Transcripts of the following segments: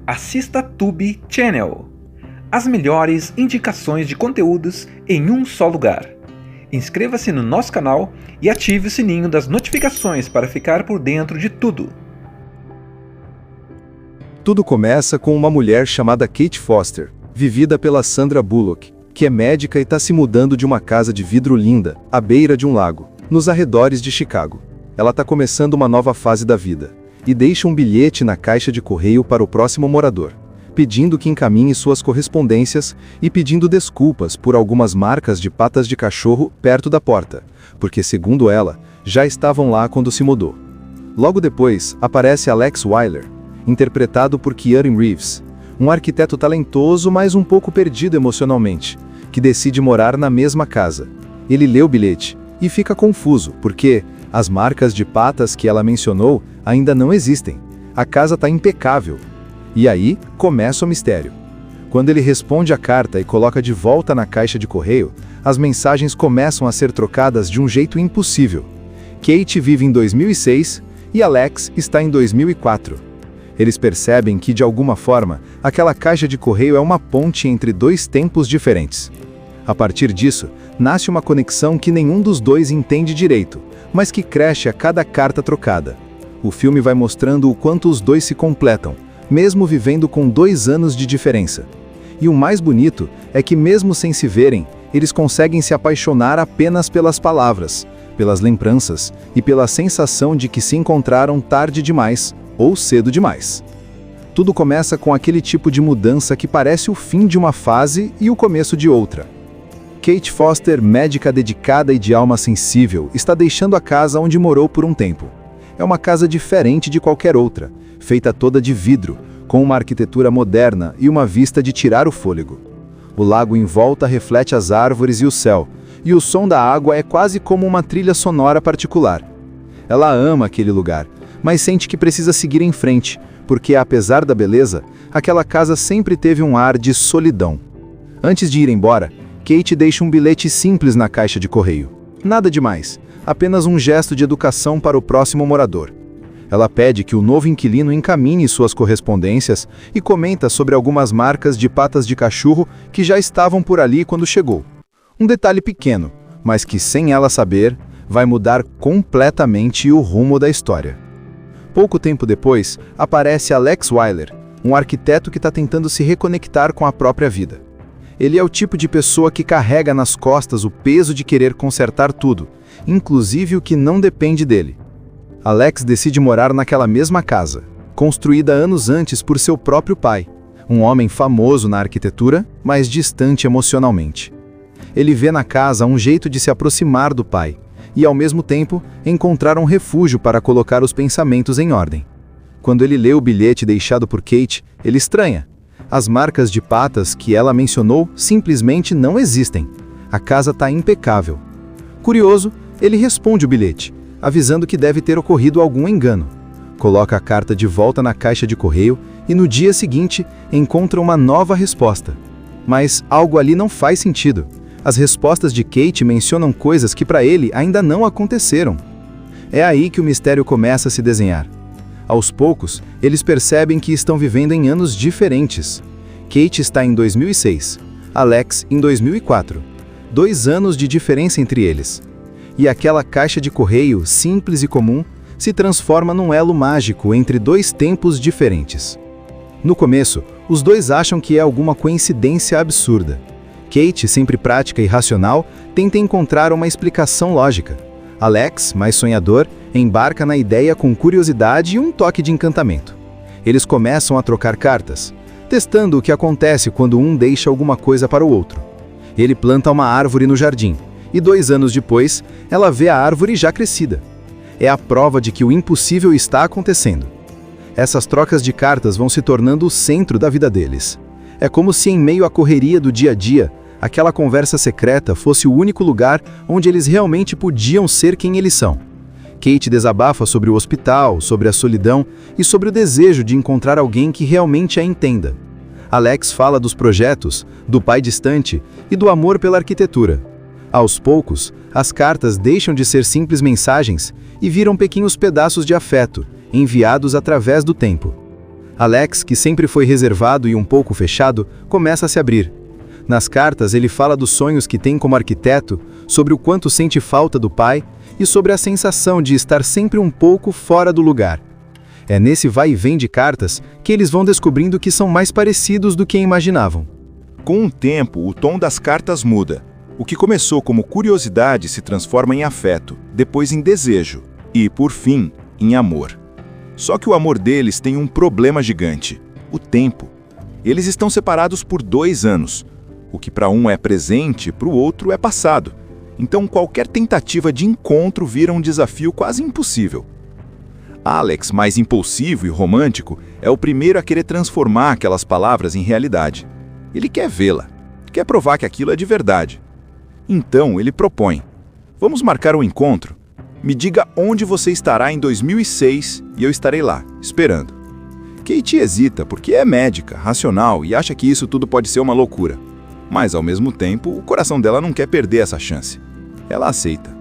assista Tube Channel. As melhores indicações de conteúdos em um só lugar. Inscreva-se no nosso canal e ative o sininho das notificações para ficar por dentro de tudo. Tudo começa com uma mulher chamada Kate Foster, vivida pela Sandra Bullock, que é médica e está se mudando de uma casa de vidro linda, à beira de um lago, nos arredores de Chicago. Ela está começando uma nova fase da vida, e deixa um bilhete na caixa de correio para o próximo morador, pedindo que encaminhe suas correspondências e pedindo desculpas por algumas marcas de patas de cachorro perto da porta, porque, segundo ela, já estavam lá quando se mudou. Logo depois, aparece Alex Wyler, interpretado por Keanu Reeves, um arquiteto talentoso, mas um pouco perdido emocionalmente, que decide morar na mesma casa. Ele lê o bilhete e fica confuso, porque as marcas de patas que ela mencionou ainda não existem. A casa está impecável. E aí, começa o mistério. Quando ele responde a carta e coloca de volta na caixa de correio, as mensagens começam a ser trocadas de um jeito impossível. Kate vive em 2006 e Alex está em 2004. Eles percebem que, de alguma forma, aquela caixa de correio é uma ponte entre dois tempos diferentes. A partir disso, nasce uma conexão que nenhum dos dois entende direito, mas que cresce a cada carta trocada. O filme vai mostrando o quanto os dois se completam, mesmo vivendo com 2 anos de diferença. E o mais bonito é que, mesmo sem se verem, eles conseguem se apaixonar apenas pelas palavras, pelas lembranças e pela sensação de que se encontraram tarde demais ou cedo demais. Tudo começa com aquele tipo de mudança que parece o fim de uma fase e o começo de outra. Kate Foster, médica dedicada e de alma sensível, está deixando a casa onde morou por um tempo. É uma casa diferente de qualquer outra, feita toda de vidro, com uma arquitetura moderna e uma vista de tirar o fôlego. O lago em volta reflete as árvores e o céu, e o som da água é quase como uma trilha sonora particular. Ela ama aquele lugar, mas sente que precisa seguir em frente, porque, apesar da beleza, aquela casa sempre teve um ar de solidão. Antes de ir embora, Kate deixa um bilhete simples na caixa de correio. Nada demais, apenas um gesto de educação para o próximo morador. Ela pede que o novo inquilino encaminhe suas correspondências e comenta sobre algumas marcas de patas de cachorro que já estavam por ali quando chegou. Um detalhe pequeno, mas que, sem ela saber, vai mudar completamente o rumo da história. Pouco tempo depois, aparece Alex Wyler, um arquiteto que está tentando se reconectar com a própria vida. Ele é o tipo de pessoa que carrega nas costas o peso de querer consertar tudo, inclusive o que não depende dele. Alex decide morar naquela mesma casa, construída anos antes por seu próprio pai, um homem famoso na arquitetura, mas distante emocionalmente. Ele vê na casa um jeito de se aproximar do pai e, ao mesmo tempo, encontrar um refúgio para colocar os pensamentos em ordem. Quando ele lê o bilhete deixado por Kate, ele estranha. As marcas de patas que ela mencionou simplesmente não existem. A casa está impecável. Curioso, ele responde o bilhete, avisando que deve ter ocorrido algum engano. Coloca a carta de volta na caixa de correio e, no dia seguinte, encontra uma nova resposta. Mas algo ali não faz sentido. As respostas de Kate mencionam coisas que para ele ainda não aconteceram. É aí que o mistério começa a se desenhar. Aos poucos, eles percebem que estão vivendo em anos diferentes. Kate está em 2006, Alex em 2004. 2 anos de diferença entre eles. E aquela caixa de correio, simples e comum, se transforma num elo mágico entre 2 tempos diferentes. No começo, os dois acham que é alguma coincidência absurda. Kate, sempre prática e racional, tenta encontrar uma explicação lógica. Alex, mais sonhador, embarca na ideia com curiosidade e um toque de encantamento. Eles começam a trocar cartas, testando o que acontece quando um deixa alguma coisa para o outro. Ele planta uma árvore no jardim, e 2 anos depois, ela vê a árvore já crescida. É a prova de que o impossível está acontecendo. Essas trocas de cartas vão se tornando o centro da vida deles. É como se, em meio à correria do dia a dia, aquela conversa secreta fosse o único lugar onde eles realmente podiam ser quem eles são. Kate desabafa sobre o hospital, sobre a solidão e sobre o desejo de encontrar alguém que realmente a entenda. Alex fala dos projetos, do pai distante e do amor pela arquitetura. Aos poucos, as cartas deixam de ser simples mensagens e viram pequenos pedaços de afeto, enviados através do tempo. Alex, que sempre foi reservado e um pouco fechado, começa a se abrir. Nas cartas, ele fala dos sonhos que tem como arquiteto, sobre o quanto sente falta do pai e sobre a sensação de estar sempre um pouco fora do lugar. É nesse vai e vem de cartas que eles vão descobrindo que são mais parecidos do que imaginavam. Com o tempo, o tom das cartas muda. O que começou como curiosidade se transforma em afeto, depois em desejo e, por fim, em amor. Só que o amor deles tem um problema gigante: o tempo. Eles estão separados por 2 anos. O que para um é presente, para o outro é passado. Então qualquer tentativa de encontro vira um desafio quase impossível. Alex, mais impulsivo e romântico, é o primeiro a querer transformar aquelas palavras em realidade. Ele quer vê-la, quer provar que aquilo é de verdade. Então ele propõe: vamos marcar um encontro? Me diga onde você estará em 2006 e eu estarei lá, esperando. Kate hesita porque é médica, racional e acha que isso tudo pode ser uma loucura. Mas, ao mesmo tempo, o coração dela não quer perder essa chance. Ela aceita.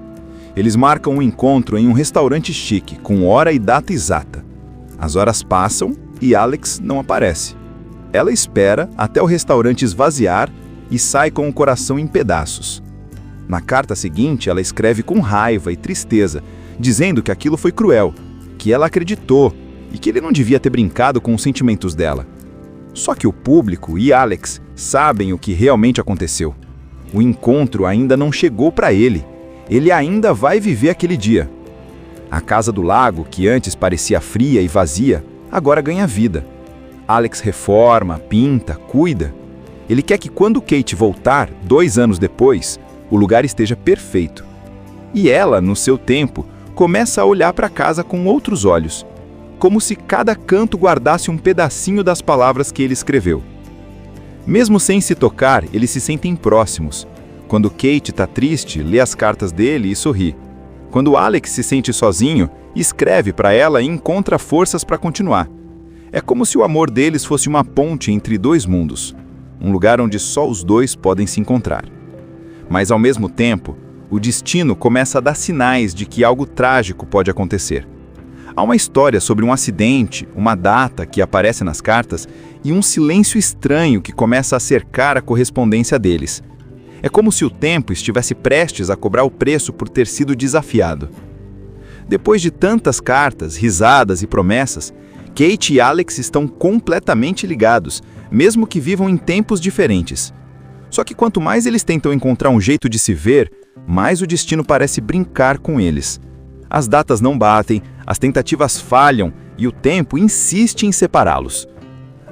Eles marcam um encontro em um restaurante chique, com hora e data exata. As horas passam e Alex não aparece. Ela espera até o restaurante esvaziar e sai com o coração em pedaços. Na carta seguinte, ela escreve com raiva e tristeza, dizendo que aquilo foi cruel, que ela acreditou e que ele não devia ter brincado com os sentimentos dela. Só que o público e Alex sabem o que realmente aconteceu. O encontro ainda não chegou para ele. Ele ainda vai viver aquele dia. A casa do lago, que antes parecia fria e vazia, agora ganha vida. Alex reforma, pinta, cuida. Ele quer que quando Kate voltar, 2 anos depois, o lugar esteja perfeito. E ela, no seu tempo, começa a olhar para a casa com outros olhos, como se cada canto guardasse um pedacinho das palavras que ele escreveu. Mesmo sem se tocar, eles se sentem próximos. Quando Kate está triste, lê as cartas dele e sorri. Quando Alex se sente sozinho, escreve para ela e encontra forças para continuar. É como se o amor deles fosse uma ponte entre 2 mundos, um lugar onde só os 2 podem se encontrar. Mas, ao mesmo tempo, o destino começa a dar sinais de que algo trágico pode acontecer. Há uma história sobre um acidente, uma data que aparece nas cartas e um silêncio estranho que começa a cercar a correspondência deles. É como se o tempo estivesse prestes a cobrar o preço por ter sido desafiado. Depois de tantas cartas, risadas e promessas, Kate e Alex estão completamente ligados, mesmo que vivam em tempos diferentes. Só que quanto mais eles tentam encontrar um jeito de se ver, mais o destino parece brincar com eles. As datas não batem, as tentativas falham e o tempo insiste em separá-los.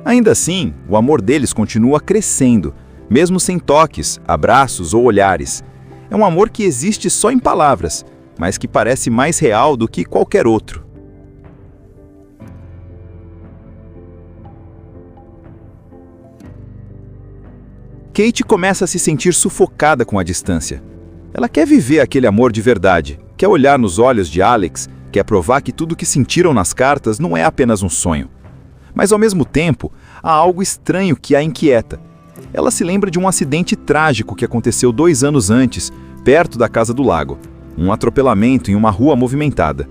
Ainda assim, o amor deles continua crescendo, mesmo sem toques, abraços ou olhares. É um amor que existe só em palavras, mas que parece mais real do que qualquer outro. Kate começa a se sentir sufocada com a distância. Ela quer viver aquele amor de verdade, quer olhar nos olhos de Alex, quer provar que tudo que sentiram nas cartas não é apenas um sonho. Mas, ao mesmo tempo, há algo estranho que a inquieta. Ela se lembra de um acidente trágico que aconteceu 2 anos antes, perto da casa do lago. Um atropelamento em uma rua movimentada.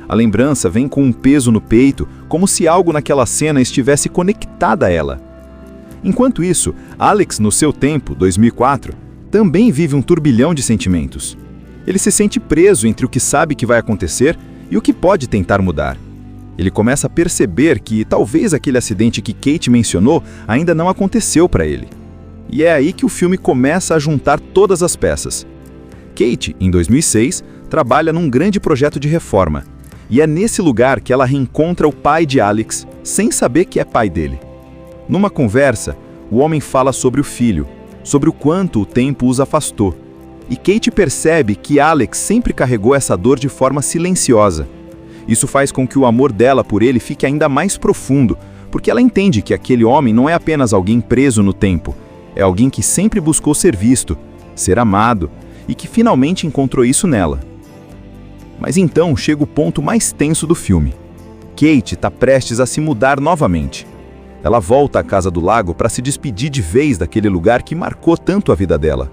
A lembrança vem com um peso no peito, como se algo naquela cena estivesse conectado a ela. Enquanto isso, Alex, no seu tempo, 2004, também vive um turbilhão de sentimentos. Ele se sente preso entre o que sabe que vai acontecer e o que pode tentar mudar. Ele começa a perceber que talvez aquele acidente que Kate mencionou ainda não aconteceu para ele. E é aí que o filme começa a juntar todas as peças. Kate, em 2006, trabalha num grande projeto de reforma. E é nesse lugar que ela reencontra o pai de Alex, sem saber que é pai dele. Numa conversa, o homem fala sobre o filho, sobre o quanto o tempo os afastou. E Kate percebe que Alex sempre carregou essa dor de forma silenciosa. Isso faz com que o amor dela por ele fique ainda mais profundo, porque ela entende que aquele homem não é apenas alguém preso no tempo, é alguém que sempre buscou ser visto, ser amado, e que finalmente encontrou isso nela. Mas então chega o ponto mais tenso do filme. Kate está prestes a se mudar novamente. Ela volta à casa do lago para se despedir de vez daquele lugar que marcou tanto a vida dela.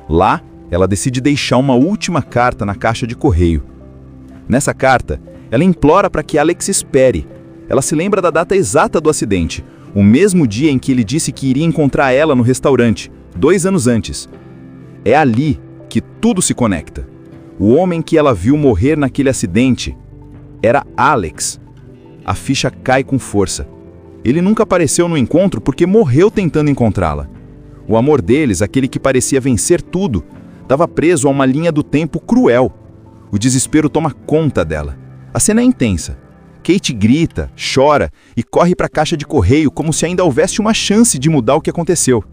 Lá, ela decide deixar uma última carta na caixa de correio. Nessa carta, ela implora para que Alex espere. Ela se lembra da data exata do acidente, o mesmo dia em que ele disse que iria encontrar ela no restaurante, 2 anos antes. É ali que tudo se conecta. O homem que ela viu morrer naquele acidente era Alex. A ficha cai com força. Ele nunca apareceu no encontro porque morreu tentando encontrá-la. O amor deles, aquele que parecia vencer tudo, estava preso a uma linha do tempo cruel. O desespero toma conta dela. A cena é intensa. Kate grita, chora e corre para a caixa de correio como se ainda houvesse uma chance de mudar o que aconteceu.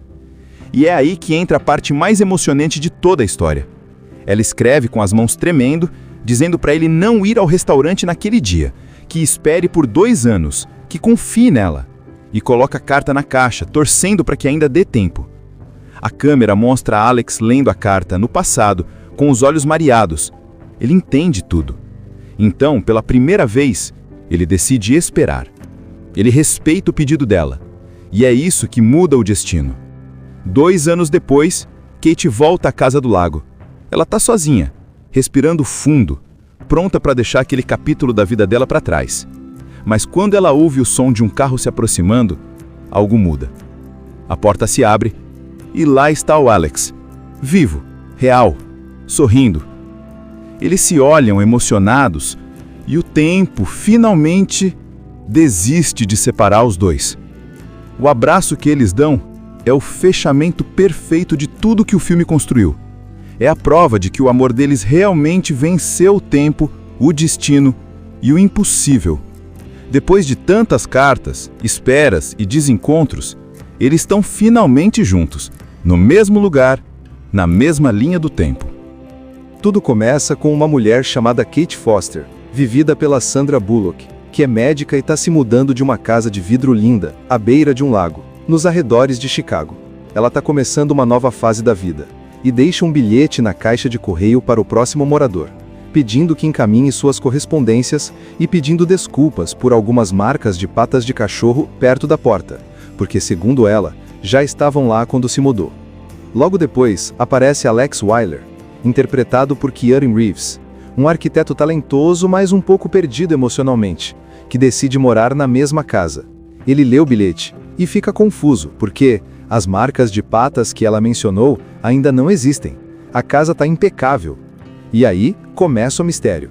E é aí que entra a parte mais emocionante de toda a história. Ela escreve com as mãos tremendo, dizendo para ele não ir ao restaurante naquele dia, que espere por 2 anos, que confie nela. E coloca a carta na caixa, torcendo para que ainda dê tempo. A câmera mostra Alex lendo a carta, no passado, com os olhos mareados. Ele entende tudo. Então, pela primeira vez, ele decide esperar. Ele respeita o pedido dela. E é isso que muda o destino. 2 anos depois, Kate volta à casa do lago. Ela está sozinha, respirando fundo, pronta para deixar aquele capítulo da vida dela para trás. Mas quando ela ouve o som de um carro se aproximando, algo muda. A porta se abre e lá está o Alex, vivo, real, sorrindo. Eles se olham emocionados e o tempo finalmente desiste de separar os dois. O abraço que eles dão é o fechamento perfeito de tudo que o filme construiu. É a prova de que o amor deles realmente venceu o tempo, o destino e o impossível. Depois de tantas cartas, esperas e desencontros, eles estão finalmente juntos, no mesmo lugar, na mesma linha do tempo. Tudo começa com uma mulher chamada Kate Foster, vivida pela Sandra Bullock, que é médica e está se mudando de uma casa de vidro linda, à beira de um lago, nos arredores de Chicago. Ela está começando uma nova fase da vida, e deixa um bilhete na caixa de correio para o próximo morador, pedindo que encaminhe suas correspondências e pedindo desculpas por algumas marcas de patas de cachorro perto da porta, porque, segundo ela, já estavam lá quando se mudou. Logo depois, aparece Alex Wyler, interpretado por Keanu Reeves, um arquiteto talentoso, mas um pouco perdido emocionalmente, que decide morar na mesma casa. Ele lê o bilhete e fica confuso, porque as marcas de patas que ela mencionou ainda não existem. A casa está impecável. E aí começa o mistério.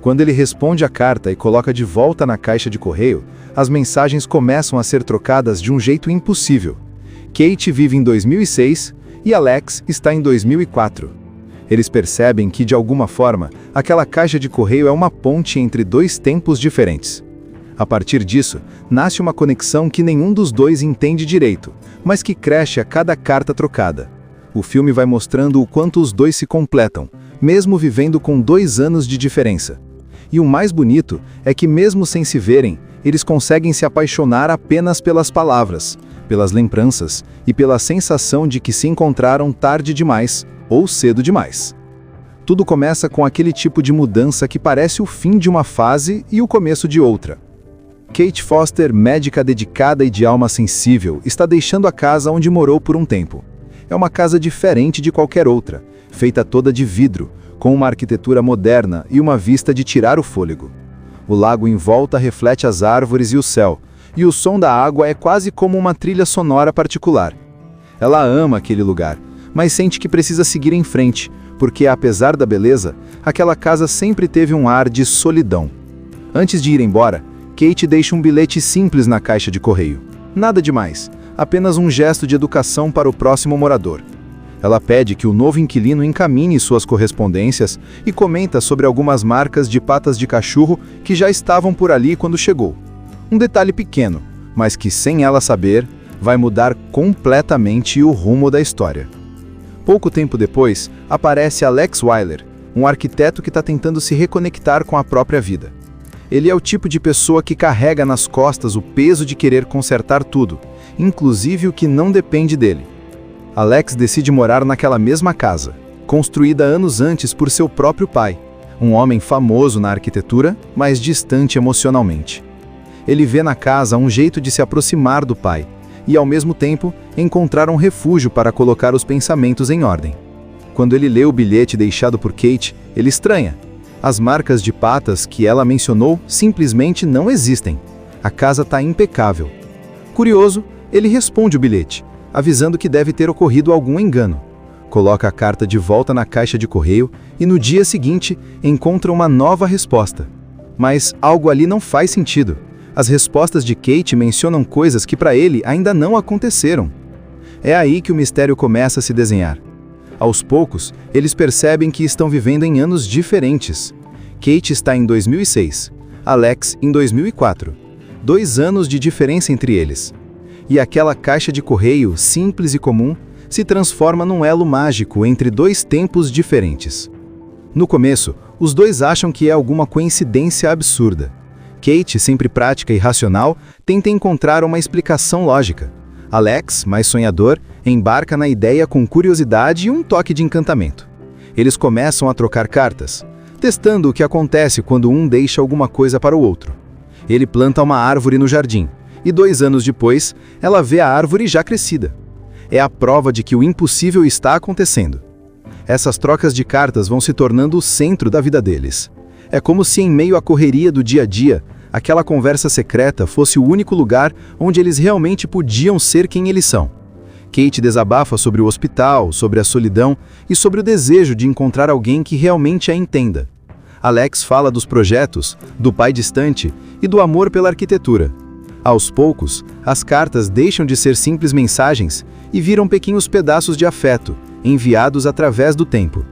Quando ele responde a carta e coloca de volta na caixa de correio, as mensagens começam a ser trocadas de um jeito impossível. Kate vive em 2006 e Alex está em 2004. Eles percebem que, de alguma forma, aquela caixa de correio é uma ponte entre 2 tempos diferentes. A partir disso, nasce uma conexão que nenhum dos dois entende direito, mas que cresce a cada carta trocada. O filme vai mostrando o quanto os dois se completam, mesmo vivendo com 2 anos de diferença. E o mais bonito é que, mesmo sem se verem, eles conseguem se apaixonar apenas pelas palavras, pelas lembranças e pela sensação de que se encontraram tarde demais ou cedo demais. Tudo começa com aquele tipo de mudança que parece o fim de uma fase e o começo de outra. Kate Foster, médica dedicada e de alma sensível, está deixando a casa onde morou por um tempo. É uma casa diferente de qualquer outra, feita toda de vidro, com uma arquitetura moderna e uma vista de tirar o fôlego. O lago em volta reflete as árvores e o céu, e o som da água é quase como uma trilha sonora particular. Ela ama aquele lugar, mas sente que precisa seguir em frente, porque, apesar da beleza, aquela casa sempre teve um ar de solidão. Antes de ir embora, Kate deixa um bilhete simples na caixa de correio. Nada demais, apenas um gesto de educação para o próximo morador. Ela pede que o novo inquilino encaminhe suas correspondências e comenta sobre algumas marcas de patas de cachorro que já estavam por ali quando chegou. Um detalhe pequeno, mas que, sem ela saber, vai mudar completamente o rumo da história. Pouco tempo depois, aparece Alex Wyler, um arquiteto que está tentando se reconectar com a própria vida. Ele é o tipo de pessoa que carrega nas costas o peso de querer consertar tudo, inclusive o que não depende dele. Alex decide morar naquela mesma casa, construída anos antes por seu próprio pai, um homem famoso na arquitetura, mas distante emocionalmente. Ele vê na casa um jeito de se aproximar do pai e, ao mesmo tempo, encontrar um refúgio para colocar os pensamentos em ordem. Quando ele lê o bilhete deixado por Kate, ele estranha. As marcas de patas que ela mencionou simplesmente não existem. A casa está impecável. Curioso, ele responde o bilhete, avisando que deve ter ocorrido algum engano. Coloca a carta de volta na caixa de correio e no dia seguinte encontra uma nova resposta. Mas algo ali não faz sentido. As respostas de Kate mencionam coisas que para ele ainda não aconteceram. É aí que o mistério começa a se desenhar. Aos poucos, eles percebem que estão vivendo em anos diferentes. Kate está em 2006, Alex em 2004. 2 anos de diferença entre eles. E aquela caixa de correio simples e comum se transforma num elo mágico entre 2 tempos diferentes. No começo, os dois acham que é alguma coincidência absurda. Kate, sempre prática e racional, tenta encontrar uma explicação lógica. Alex, mais sonhador, embarca na ideia com curiosidade e um toque de encantamento. Eles começam a trocar cartas, testando o que acontece quando um deixa alguma coisa para o outro. Ele planta uma árvore no jardim, e 2 anos depois, ela vê a árvore já crescida. É a prova de que o impossível está acontecendo. Essas trocas de cartas vão se tornando o centro da vida deles. É como se em meio à correria do dia a dia, aquela conversa secreta fosse o único lugar onde eles realmente podiam ser quem eles são. Kate desabafa sobre o hospital, sobre a solidão e sobre o desejo de encontrar alguém que realmente a entenda. Alex fala dos projetos, do pai distante e do amor pela arquitetura. Aos poucos, as cartas deixam de ser simples mensagens e viram pequenos pedaços de afeto, enviados através do tempo.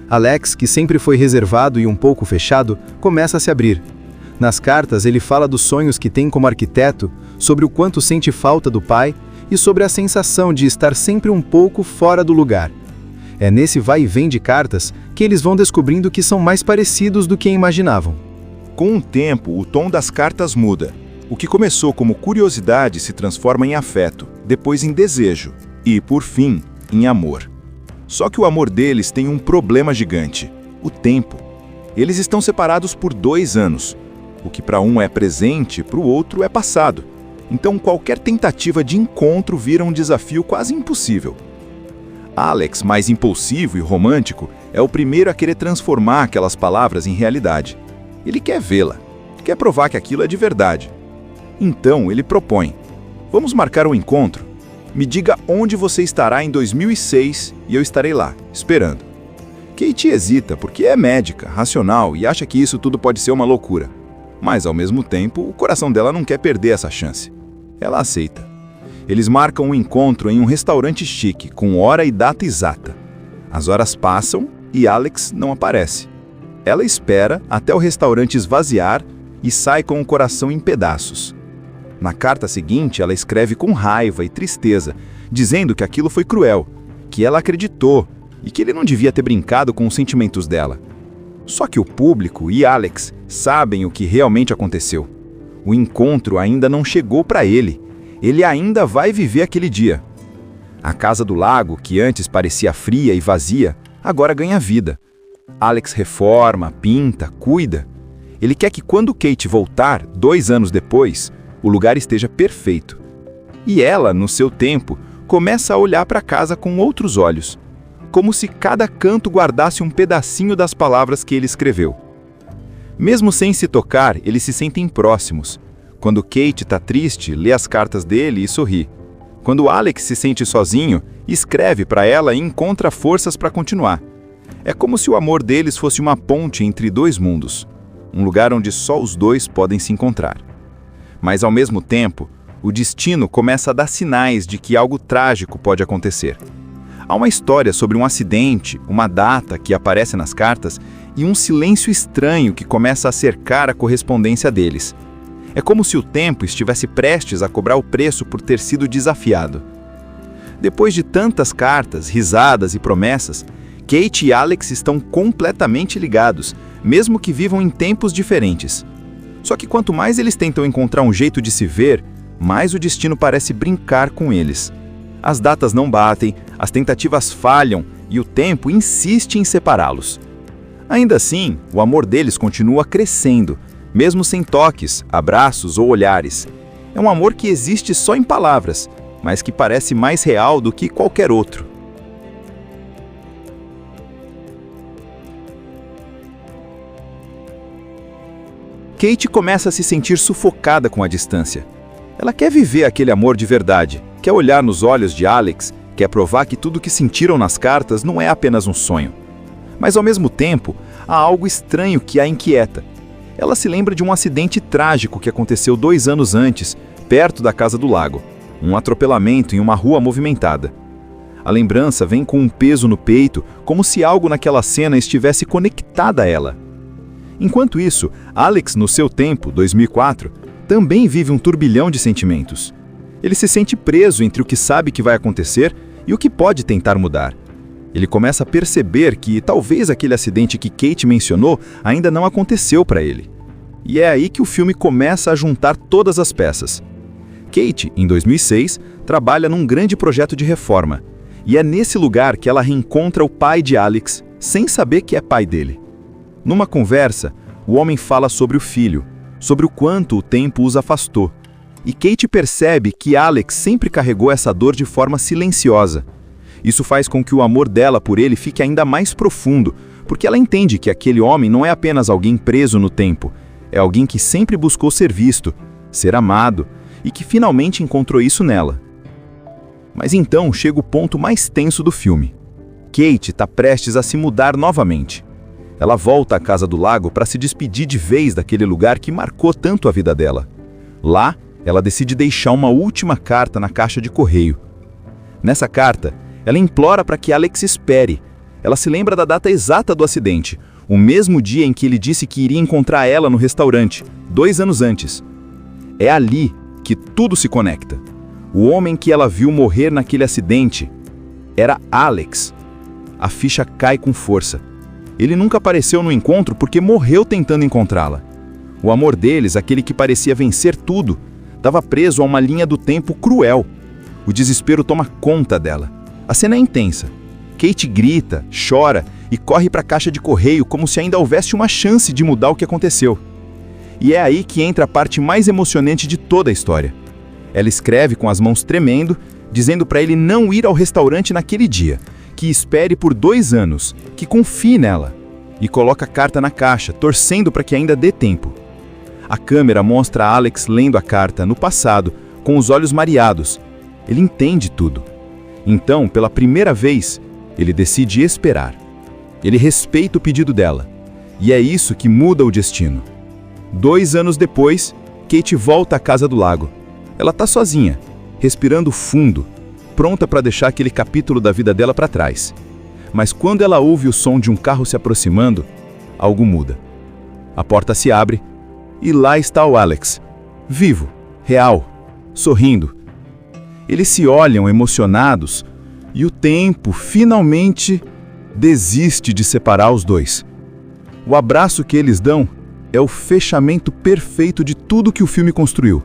Alex, que sempre foi reservado e um pouco fechado, começa a se abrir. Nas cartas, ele fala dos sonhos que tem como arquiteto, sobre o quanto sente falta do pai e sobre a sensação de estar sempre um pouco fora do lugar. É nesse vai e vem de cartas que eles vão descobrindo que são mais parecidos do que imaginavam. Com o tempo, o tom das cartas muda. O que começou como curiosidade se transforma em afeto, depois em desejo e, por fim, em amor. Só que o amor deles tem um problema gigante: o tempo. Eles estão separados por 2 anos. O que para um é presente, para o outro é passado. Então qualquer tentativa de encontro vira um desafio quase impossível. Alex, mais impulsivo e romântico, é o primeiro a querer transformar aquelas palavras em realidade. Ele quer vê-la, quer provar que aquilo é de verdade. Então ele propõe: vamos marcar um encontro? Me diga onde você estará em 2006 e eu estarei lá, esperando. Kate hesita porque é médica, racional e acha que isso tudo pode ser uma loucura. Mas, ao mesmo tempo, o coração dela não quer perder essa chance. Ela aceita. Eles marcam um encontro em um restaurante chique, com hora e data exata. As horas passam e Alex não aparece. Ela espera até o restaurante esvaziar e sai com o coração em pedaços. Na carta seguinte, ela escreve com raiva e tristeza, dizendo que aquilo foi cruel, que ela acreditou e que ele não devia ter brincado com os sentimentos dela. Só que o público e Alex sabem o que realmente aconteceu. O encontro ainda não chegou para ele. Ele ainda vai viver aquele dia. A casa do lago, que antes parecia fria e vazia, agora ganha vida. Alex reforma, pinta, cuida. Ele quer que quando Kate voltar, 2 anos depois, o lugar esteja perfeito. E ela, no seu tempo, começa a olhar para a casa com outros olhos, como se cada canto guardasse um pedacinho das palavras que ele escreveu. Mesmo sem se tocar, eles se sentem próximos. Quando Kate está triste, lê as cartas dele e sorri. Quando Alex se sente sozinho, escreve para ela e encontra forças para continuar. É como se o amor deles fosse uma ponte entre 2 mundos, um lugar onde só os 2 podem se encontrar. Mas, ao mesmo tempo, o destino começa a dar sinais de que algo trágico pode acontecer. Há uma história sobre um acidente, uma data que aparece nas cartas e um silêncio estranho que começa a cercar a correspondência deles. É como se o tempo estivesse prestes a cobrar o preço por ter sido desafiado. Depois de tantas cartas, risadas e promessas, Kate e Alex estão completamente ligados, mesmo que vivam em tempos diferentes. Só que quanto mais eles tentam encontrar um jeito de se ver, mais o destino parece brincar com eles. As datas não batem, as tentativas falham e o tempo insiste em separá-los. Ainda assim, o amor deles continua crescendo, mesmo sem toques, abraços ou olhares. É um amor que existe só em palavras, mas que parece mais real do que qualquer outro. Kate começa a se sentir sufocada com a distância. Ela quer viver aquele amor de verdade, quer olhar nos olhos de Alex, quer provar que tudo que sentiram nas cartas não é apenas um sonho. Mas ao mesmo tempo, há algo estranho que a inquieta. Ela se lembra de um acidente trágico que aconteceu 2 anos antes, perto da casa do lago. Um atropelamento em uma rua movimentada. A lembrança vem com um peso no peito, como se algo naquela cena estivesse conectada a ela. Enquanto isso, Alex, no seu tempo, 2004, também vive um turbilhão de sentimentos. Ele se sente preso entre o que sabe que vai acontecer e o que pode tentar mudar. Ele começa a perceber que talvez aquele acidente que Kate mencionou ainda não aconteceu para ele. E é aí que o filme começa a juntar todas as peças. Kate, em 2006, trabalha num grande projeto de reforma. E é nesse lugar que ela reencontra o pai de Alex, sem saber que é pai dele. Numa conversa, o homem fala sobre o filho, sobre o quanto o tempo os afastou. E Kate percebe que Alex sempre carregou essa dor de forma silenciosa. Isso faz com que o amor dela por ele fique ainda mais profundo, porque ela entende que aquele homem não é apenas alguém preso no tempo, é alguém que sempre buscou ser visto, ser amado, e que finalmente encontrou isso nela. Mas então chega o ponto mais tenso do filme. Kate está prestes a se mudar novamente. Ela volta à casa do lago para se despedir de vez daquele lugar que marcou tanto a vida dela. Lá, ela decide deixar uma última carta na caixa de correio. Nessa carta, ela implora para que Alex espere. Ela se lembra da data exata do acidente, o mesmo dia em que ele disse que iria encontrar ela no restaurante, 2 anos antes. É ali que tudo se conecta. O homem que ela viu morrer naquele acidente era Alex. A ficha cai com força. Ele nunca apareceu no encontro porque morreu tentando encontrá-la. O amor deles, aquele que parecia vencer tudo, estava preso a uma linha do tempo cruel. O desespero toma conta dela. A cena é intensa. Kate grita, chora e corre para a caixa de correio como se ainda houvesse uma chance de mudar o que aconteceu. E é aí que entra a parte mais emocionante de toda a história. Ela escreve com as mãos tremendo, dizendo para ele não ir ao restaurante naquele dia, que espere por 2 anos, que confie nela. E coloca a carta na caixa, torcendo para que ainda dê tempo. A câmera mostra Alex lendo a carta no passado, com os olhos mareados. Ele entende tudo. Então, pela primeira vez, ele decide esperar. Ele respeita o pedido dela. E é isso que muda o destino. 2 anos depois, Kate volta à casa do lago. Ela está sozinha, respirando fundo, pronta para deixar aquele capítulo da vida dela para trás. Mas quando ela ouve o som de um carro se aproximando, algo muda. A porta se abre e lá está o Alex, vivo, real, sorrindo. Eles se olham emocionados e o tempo finalmente desiste de separar os dois. O abraço que eles dão é o fechamento perfeito de tudo que o filme construiu.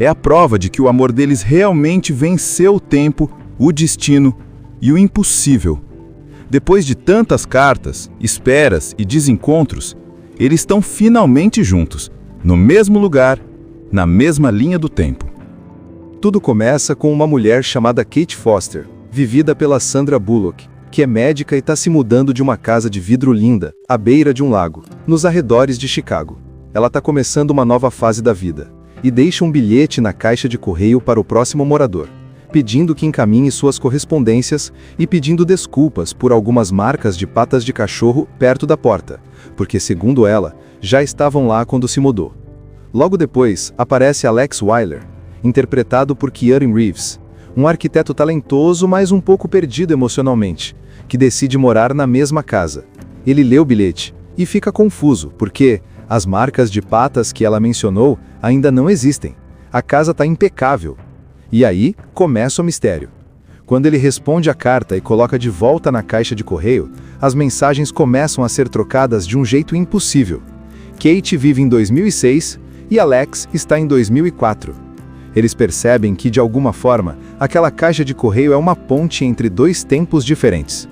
É a prova de que o amor deles realmente venceu o tempo, o destino e o impossível. Depois de tantas cartas, esperas e desencontros, eles estão finalmente juntos, no mesmo lugar, na mesma linha do tempo. Tudo começa com uma mulher chamada Kate Foster, vivida pela Sandra Bullock, que é médica e está se mudando de uma casa de vidro linda, à beira de um lago, nos arredores de Chicago. Ela está começando uma nova fase da vida, e deixa um bilhete na caixa de correio para o próximo morador, pedindo que encaminhe suas correspondências e pedindo desculpas por algumas marcas de patas de cachorro perto da porta, porque, segundo ela, já estavam lá quando se mudou. Logo depois, aparece Alex Wyler, interpretado por Keanu Reeves, um arquiteto talentoso, mas um pouco perdido emocionalmente, que decide morar na mesma casa. Ele lê o bilhete e fica confuso, porque as marcas de patas que ela mencionou ainda não existem. A casa está impecável. E aí começa o mistério. Quando ele responde a carta e coloca de volta na caixa de correio, as mensagens começam a ser trocadas de um jeito impossível. Kate vive em 2006 e Alex está em 2004. Eles percebem que, de alguma forma, aquela caixa de correio é uma ponte entre 2 tempos diferentes.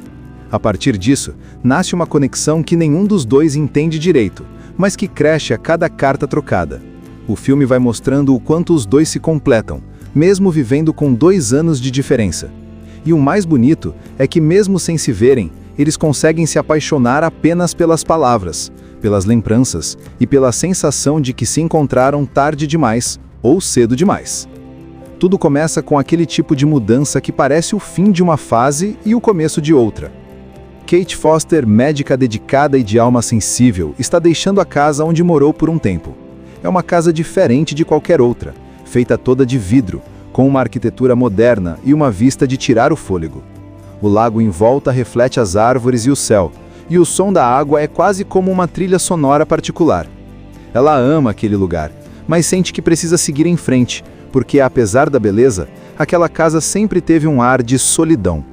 A partir disso, nasce uma conexão que nenhum dos dois entende direito, mas que cresce a cada carta trocada. O filme vai mostrando o quanto os dois se completam, mesmo vivendo com 2 anos de diferença. E o mais bonito é que, mesmo sem se verem, eles conseguem se apaixonar apenas pelas palavras, pelas lembranças e pela sensação de que se encontraram tarde demais ou cedo demais. Tudo começa com aquele tipo de mudança que parece o fim de uma fase e o começo de outra. Kate Foster, médica dedicada e de alma sensível, está deixando a casa onde morou por um tempo. É uma casa diferente de qualquer outra, feita toda de vidro, com uma arquitetura moderna e uma vista de tirar o fôlego. O lago em volta reflete as árvores e o céu, e o som da água é quase como uma trilha sonora particular. Ela ama aquele lugar, mas sente que precisa seguir em frente, porque apesar da beleza, aquela casa sempre teve um ar de solidão.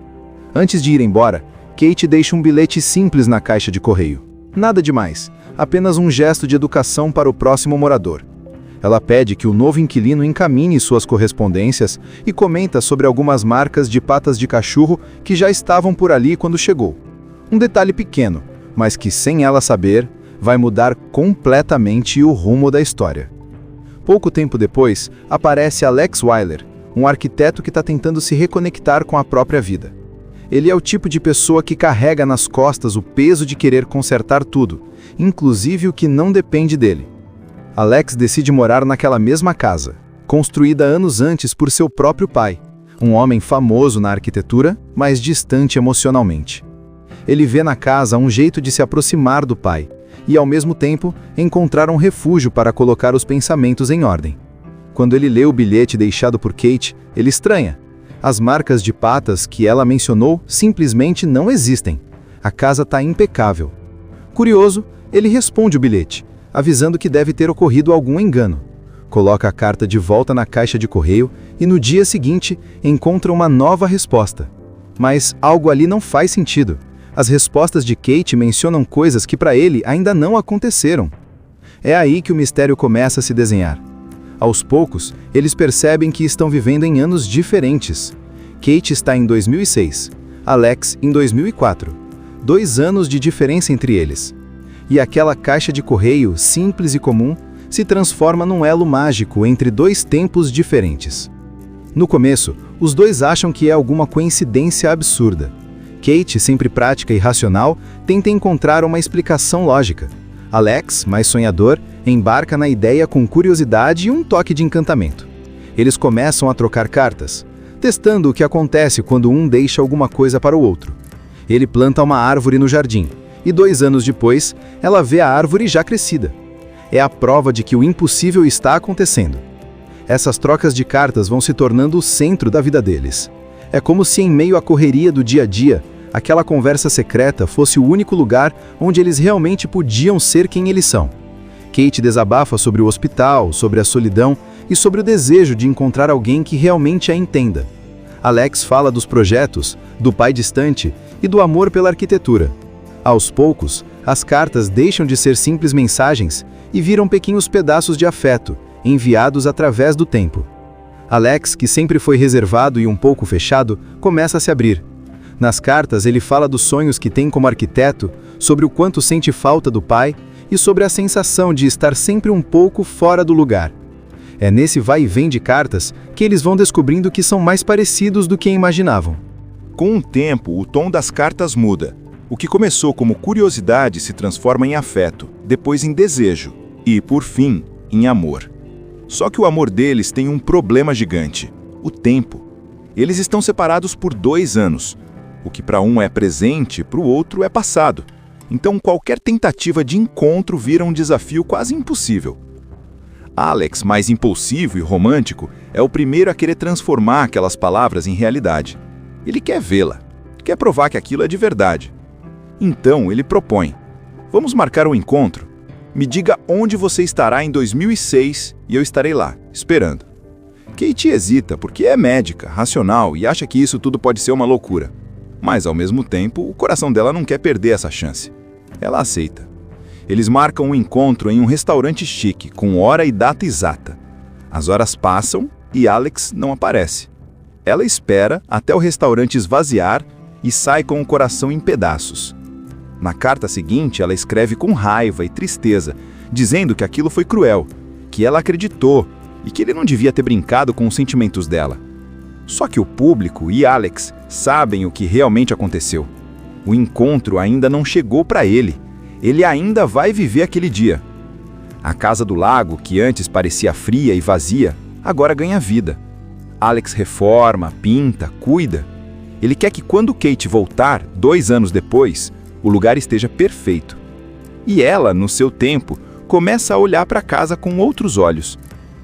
Antes de ir embora, Kate deixa um bilhete simples na caixa de correio. Nada demais, apenas um gesto de educação para o próximo morador. Ela pede que o novo inquilino encaminhe suas correspondências e comenta sobre algumas marcas de patas de cachorro que já estavam por ali quando chegou. Um detalhe pequeno, mas que sem ela saber, vai mudar completamente o rumo da história. Pouco tempo depois, aparece Alex Weiler, um arquiteto que está tentando se reconectar com a própria vida. Ele é o tipo de pessoa que carrega nas costas o peso de querer consertar tudo, inclusive o que não depende dele. Alex decide morar naquela mesma casa, construída anos antes por seu próprio pai, um homem famoso na arquitetura, mas distante emocionalmente. Ele vê na casa um jeito de se aproximar do pai e, ao mesmo tempo, encontrar um refúgio para colocar os pensamentos em ordem. Quando ele lê o bilhete deixado por Kate, ele estranha. As marcas de patas que ela mencionou simplesmente não existem. A casa está impecável. Curioso, ele responde o bilhete, avisando que deve ter ocorrido algum engano. Coloca a carta de volta na caixa de correio e no dia seguinte encontra uma nova resposta. Mas algo ali não faz sentido. As respostas de Kate mencionam coisas que para ele ainda não aconteceram. É aí que o mistério começa a se desenhar. Aos poucos, eles percebem que estão vivendo em anos diferentes. Kate está em 2006, Alex em 2004. 2 anos de diferença entre eles. E aquela caixa de correio, simples e comum, se transforma num elo mágico entre 2 tempos diferentes. No começo, os dois acham que é alguma coincidência absurda. Kate, sempre prática e racional, tenta encontrar uma explicação lógica. Alex, mais sonhador, embarca na ideia com curiosidade e um toque de encantamento. Eles começam a trocar cartas, testando o que acontece quando um deixa alguma coisa para o outro. Ele planta uma árvore no jardim, e 2 anos depois, ela vê a árvore já crescida. É a prova de que o impossível está acontecendo. Essas trocas de cartas vão se tornando o centro da vida deles. É como se em meio à correria do dia a dia, aquela conversa secreta fosse o único lugar onde eles realmente podiam ser quem eles são. Kate desabafa sobre o hospital, sobre a solidão e sobre o desejo de encontrar alguém que realmente a entenda. Alex fala dos projetos, do pai distante e do amor pela arquitetura. Aos poucos, as cartas deixam de ser simples mensagens e viram pequenos pedaços de afeto, enviados através do tempo. Alex, que sempre foi reservado e um pouco fechado, começa a se abrir. Nas cartas, ele fala dos sonhos que tem como arquiteto, sobre o quanto sente falta do pai e sobre a sensação de estar sempre um pouco fora do lugar. É nesse vai e vem de cartas que eles vão descobrindo que são mais parecidos do que imaginavam. Com o tempo, o tom das cartas muda. O que começou como curiosidade se transforma em afeto, depois em desejo e, por fim, em amor. Só que o amor deles tem um problema gigante: o tempo. Eles estão separados por 2 anos. O que para um é presente, para o outro é passado. Então qualquer tentativa de encontro vira um desafio quase impossível. Alex, mais impulsivo e romântico, é o primeiro a querer transformar aquelas palavras em realidade. Ele quer vê-la, quer provar que aquilo é de verdade. Então ele propõe: vamos marcar um encontro? Me diga onde você estará em 2006 e eu estarei lá, esperando. Kate hesita porque é médica, racional e acha que isso tudo pode ser uma loucura. Mas, ao mesmo tempo, o coração dela não quer perder essa chance. Ela aceita. Eles marcam um encontro em um restaurante chique, com hora e data exata. As horas passam e Alex não aparece. Ela espera até o restaurante esvaziar e sai com o coração em pedaços. Na carta seguinte, ela escreve com raiva e tristeza, dizendo que aquilo foi cruel, que ela acreditou e que ele não devia ter brincado com os sentimentos dela. Só que o público e Alex sabem o que realmente aconteceu. O encontro ainda não chegou para ele. Ele ainda vai viver aquele dia. A casa do lago, que antes parecia fria e vazia, agora ganha vida. Alex reforma, pinta, cuida. Ele quer que quando Kate voltar, 2 anos depois, o lugar esteja perfeito. E ela, no seu tempo, começa a olhar para a casa com outros olhos,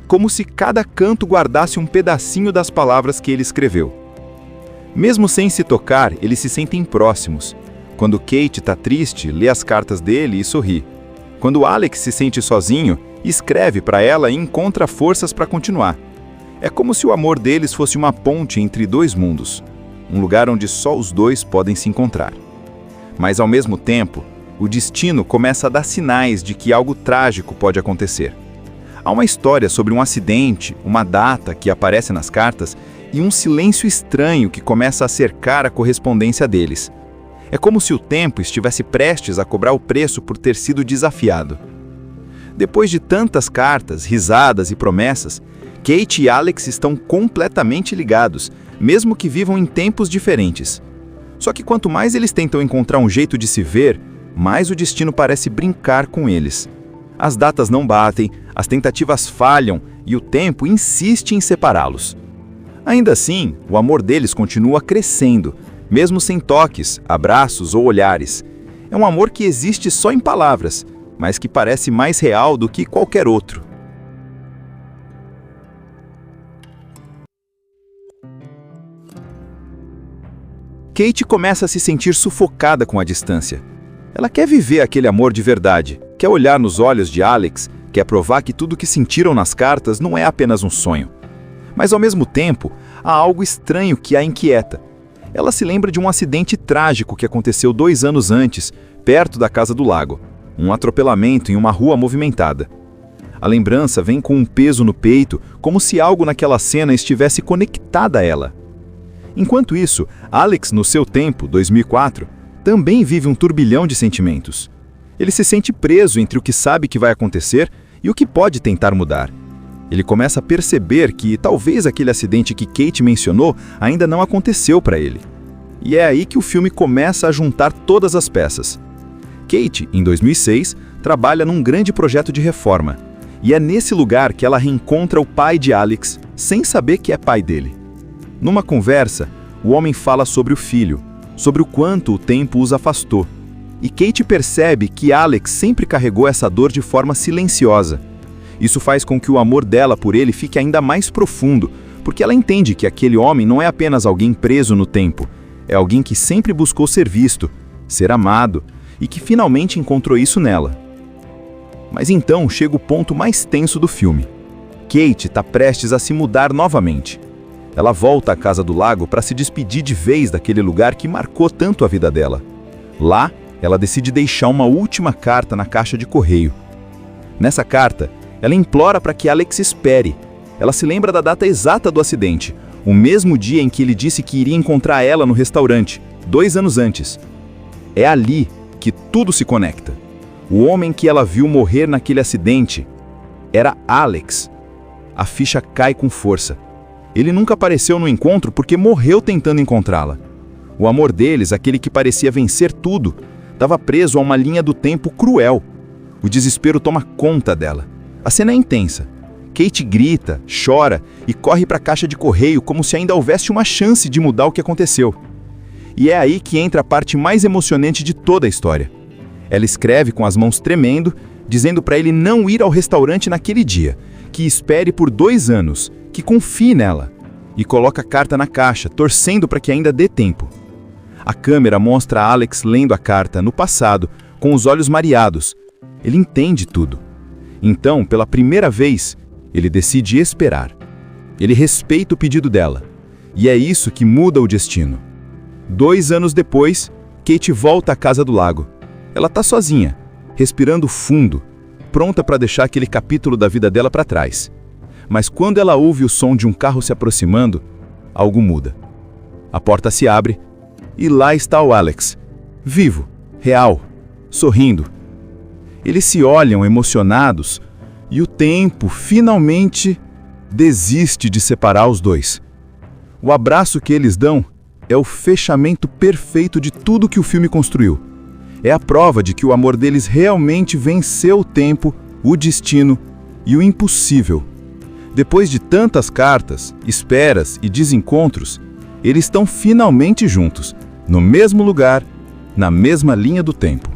como se cada canto guardasse um pedacinho das palavras que ele escreveu. Mesmo sem se tocar, eles se sentem próximos. Quando Kate está triste, lê as cartas dele e sorri. Quando Alex se sente sozinho, escreve para ela e encontra forças para continuar. É como se o amor deles fosse uma ponte entre 2 mundos, um lugar onde só os 2 podem se encontrar. Mas ao mesmo tempo, o destino começa a dar sinais de que algo trágico pode acontecer. Há uma história sobre um acidente, uma data que aparece nas cartas e um silêncio estranho que começa a cercar a correspondência deles. É como se o tempo estivesse prestes a cobrar o preço por ter sido desafiado. Depois de tantas cartas, risadas e promessas, Kate e Alex estão completamente ligados, mesmo que vivam em tempos diferentes. Só que quanto mais eles tentam encontrar um jeito de se ver, mais o destino parece brincar com eles. As datas não batem, as tentativas falham e o tempo insiste em separá-los. Ainda assim, o amor deles continua crescendo, mesmo sem toques, abraços ou olhares. É um amor que existe só em palavras, mas que parece mais real do que qualquer outro. Kate começa a se sentir sufocada com a distância. Ela quer viver aquele amor de verdade, quer olhar nos olhos de Alex, quer provar que tudo que sentiram nas cartas não é apenas um sonho. Mas ao mesmo tempo, há algo estranho que a inquieta. Ela se lembra de um acidente trágico que aconteceu 2 anos antes, perto da casa do lago. Um atropelamento em uma rua movimentada. A lembrança vem com um peso no peito, como se algo naquela cena estivesse conectado a ela. Enquanto isso, Alex, no seu tempo, 2004, também vive um turbilhão de sentimentos. Ele se sente preso entre o que sabe que vai acontecer e o que pode tentar mudar. Ele começa a perceber que talvez aquele acidente que Kate mencionou ainda não aconteceu para ele. E é aí que o filme começa a juntar todas as peças. Kate, em 2006, trabalha num grande projeto de reforma. E é nesse lugar que ela reencontra o pai de Alex, sem saber que é pai dele. Numa conversa, o homem fala sobre o filho, sobre o quanto o tempo os afastou. E Kate percebe que Alex sempre carregou essa dor de forma silenciosa. Isso faz com que o amor dela por ele fique ainda mais profundo, porque ela entende que aquele homem não é apenas alguém preso no tempo, é alguém que sempre buscou ser visto, ser amado, e que finalmente encontrou isso nela. Mas então chega o ponto mais tenso do filme. Kate está prestes a se mudar novamente. Ela volta à casa do lago para se despedir de vez daquele lugar que marcou tanto a vida dela. Lá, ela decide deixar uma última carta na caixa de correio. Nessa carta, ela implora para que Alex espere. Ela se lembra da data exata do acidente, o mesmo dia em que ele disse que iria encontrar ela no restaurante, 2 anos antes. É ali que tudo se conecta. O homem que ela viu morrer naquele acidente era Alex. A ficha cai com força. Ele nunca apareceu no encontro porque morreu tentando encontrá-la. O amor deles, aquele que parecia vencer tudo, estava preso a uma linha do tempo cruel. O desespero toma conta dela. A cena é intensa. Kate grita, chora e corre para a caixa de correio como se ainda houvesse uma chance de mudar o que aconteceu. E é aí que entra a parte mais emocionante de toda a história. Ela escreve com as mãos tremendo, dizendo para ele não ir ao restaurante naquele dia, que espere por 2 anos, que confie nela, e coloca a carta na caixa, torcendo para que ainda dê tempo. A câmera mostra Alex lendo a carta no passado, com os olhos mareados. Ele entende tudo. Então, pela primeira vez, ele decide esperar. Ele respeita o pedido dela. E é isso que muda o destino. 2 anos depois, Kate volta à casa do lago. Ela está sozinha, respirando fundo, pronta para deixar aquele capítulo da vida dela para trás. Mas quando ela ouve o som de um carro se aproximando, algo muda. A porta se abre e lá está o Alex, vivo, real, sorrindo. Eles se olham emocionados e o tempo finalmente desiste de separar os dois. O abraço que eles dão é o fechamento perfeito de tudo que o filme construiu. É a prova de que o amor deles realmente venceu o tempo, o destino e o impossível. Depois de tantas cartas, esperas e desencontros, eles estão finalmente juntos, no mesmo lugar, na mesma linha do tempo.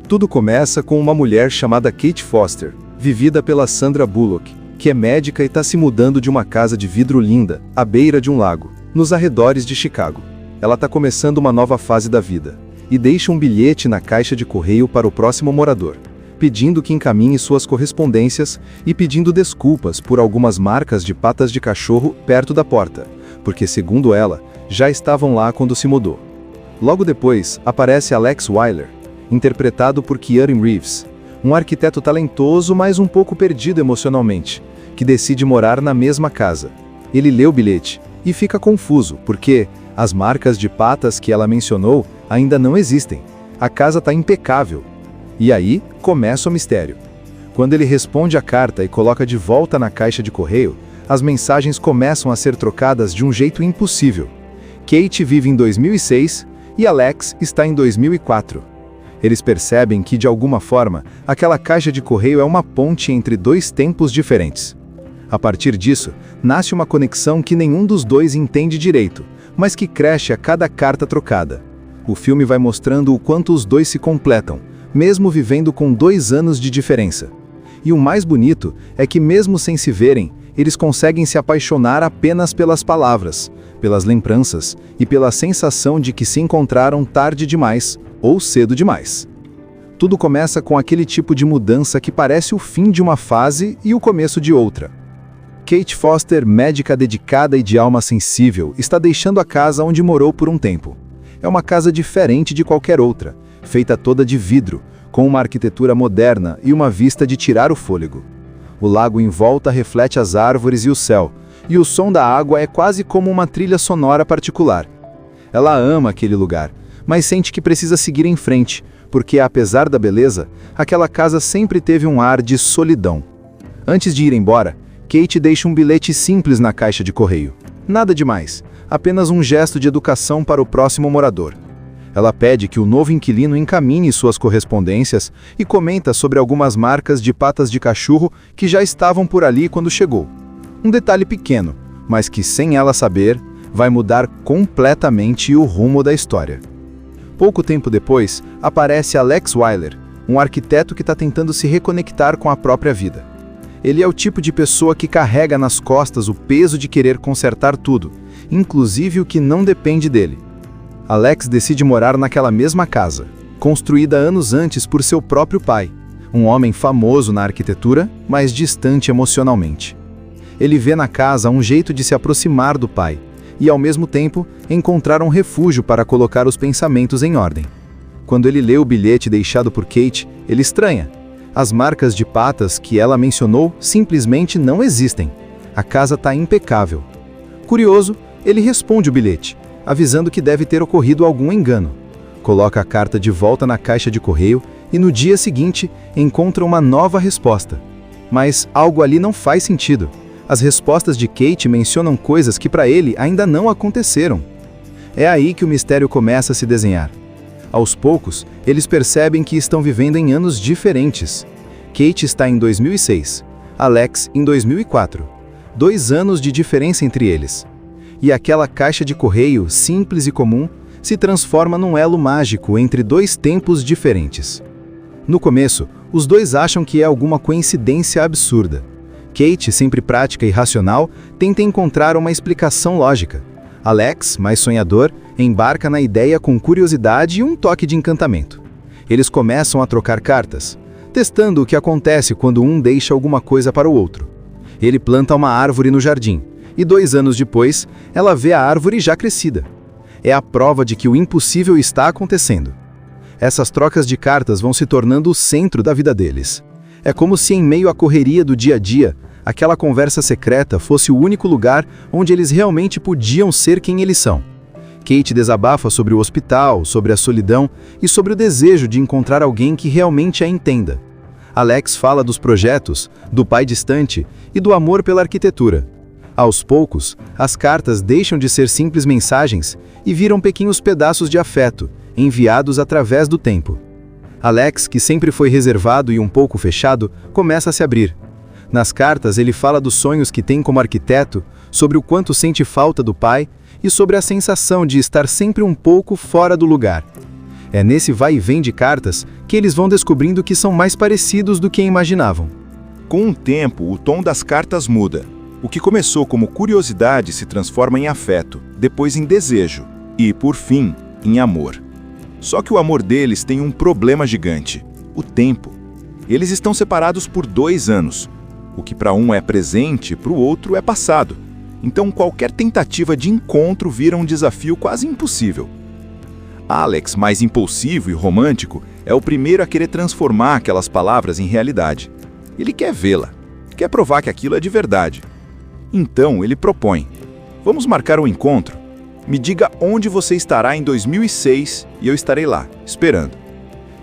Tudo começa com uma mulher chamada Kate Foster, vivida pela Sandra Bullock, que é médica e está se mudando de uma casa de vidro linda, à beira de um lago, nos arredores de Chicago. Ela está começando uma nova fase da vida, e deixa um bilhete na caixa de correio para o próximo morador, pedindo que encaminhe suas correspondências e pedindo desculpas por algumas marcas de patas de cachorro perto da porta, porque, segundo ela, já estavam lá quando se mudou. Logo depois, aparece Alex Wyler, interpretado por Keanu Reeves, um arquiteto talentoso, mas um pouco perdido emocionalmente, que decide morar na mesma casa. Ele lê o bilhete e fica confuso, porque as marcas de patas que ela mencionou ainda não existem. A casa está impecável. E aí começa o mistério. Quando ele responde a carta e coloca de volta na caixa de correio, as mensagens começam a ser trocadas de um jeito impossível. Kate vive em 2006 e Alex está em 2004. Eles percebem que, de alguma forma, aquela caixa de correio é uma ponte entre dois tempos diferentes. A partir disso, nasce uma conexão que nenhum dos dois entende direito, mas que cresce a cada carta trocada. O filme vai mostrando o quanto os dois se completam, mesmo vivendo com 2 anos de diferença. E o mais bonito é que, mesmo sem se verem, eles conseguem se apaixonar apenas pelas palavras, pelas lembranças e pela sensação de que se encontraram tarde demais ou cedo demais. Tudo começa com aquele tipo de mudança que parece o fim de uma fase e o começo de outra. Kate Foster, médica dedicada e de alma sensível, está deixando a casa onde morou por um tempo. É uma casa diferente de qualquer outra, feita toda de vidro, com uma arquitetura moderna e uma vista de tirar o fôlego. O lago em volta reflete as árvores e o céu, e o som da água é quase como uma trilha sonora particular. Ela ama aquele lugar, mas sente que precisa seguir em frente, porque, apesar da beleza, aquela casa sempre teve um ar de solidão. Antes de ir embora, Kate deixa um bilhete simples na caixa de correio. Nada demais, apenas um gesto de educação para o próximo morador. Ela pede que o novo inquilino encaminhe suas correspondências e comenta sobre algumas marcas de patas de cachorro que já estavam por ali quando chegou. Um detalhe pequeno, mas que, sem ela saber, vai mudar completamente o rumo da história. Pouco tempo depois, aparece Alex Wyler, um arquiteto que está tentando se reconectar com a própria vida. Ele é o tipo de pessoa que carrega nas costas o peso de querer consertar tudo, inclusive o que não depende dele. Alex decide morar naquela mesma casa, construída anos antes por seu próprio pai, um homem famoso na arquitetura, mas distante emocionalmente. Ele vê na casa um jeito de se aproximar do pai e, ao mesmo tempo, encontrar um refúgio para colocar os pensamentos em ordem. Quando ele lê o bilhete deixado por Kate, ele estranha. As marcas de patas que ela mencionou simplesmente não existem. A casa está impecável. Curioso, ele responde o bilhete, avisando que deve ter ocorrido algum engano. Coloca a carta de volta na caixa de correio e, no dia seguinte, encontra uma nova resposta. Mas algo ali não faz sentido. As respostas de Kate mencionam coisas que para ele ainda não aconteceram. É aí que o mistério começa a se desenhar. Aos poucos, eles percebem que estão vivendo em anos diferentes. Kate está em 2006, Alex em 2004. 2 anos de diferença entre eles. E aquela caixa de correio, simples e comum, se transforma num elo mágico entre 2 tempos diferentes. No começo, os dois acham que é alguma coincidência absurda. Kate, sempre prática e racional, tenta encontrar uma explicação lógica. Alex, mais sonhador, embarca na ideia com curiosidade e um toque de encantamento. Eles começam a trocar cartas, testando o que acontece quando um deixa alguma coisa para o outro. Ele planta uma árvore no jardim, e 2 anos depois, ela vê a árvore já crescida. É a prova de que o impossível está acontecendo. Essas trocas de cartas vão se tornando o centro da vida deles. É como se, em meio à correria do dia a dia, aquela conversa secreta fosse o único lugar onde eles realmente podiam ser quem eles são. Kate desabafa sobre o hospital, sobre a solidão e sobre o desejo de encontrar alguém que realmente a entenda. Alex fala dos projetos, do pai distante e do amor pela arquitetura. Aos poucos, as cartas deixam de ser simples mensagens e viram pequenos pedaços de afeto, enviados através do tempo. Alex, que sempre foi reservado e um pouco fechado, começa a se abrir. Nas cartas, ele fala dos sonhos que tem como arquiteto, sobre o quanto sente falta do pai e sobre a sensação de estar sempre um pouco fora do lugar. É nesse vai e vem de cartas que eles vão descobrindo que são mais parecidos do que imaginavam. Com o tempo, o tom das cartas muda. O que começou como curiosidade se transforma em afeto, depois em desejo e, por fim, em amor. Só que o amor deles tem um problema gigante: o tempo. Eles estão separados por 2 anos. O que para um é presente, para o outro é passado. Então qualquer tentativa de encontro vira um desafio quase impossível. Alex, mais impulsivo e romântico, é o primeiro a querer transformar aquelas palavras em realidade. Ele quer vê-la, quer provar que aquilo é de verdade. Então ele propõe: vamos marcar um encontro? Me diga onde você estará em 2006 e eu estarei lá, esperando.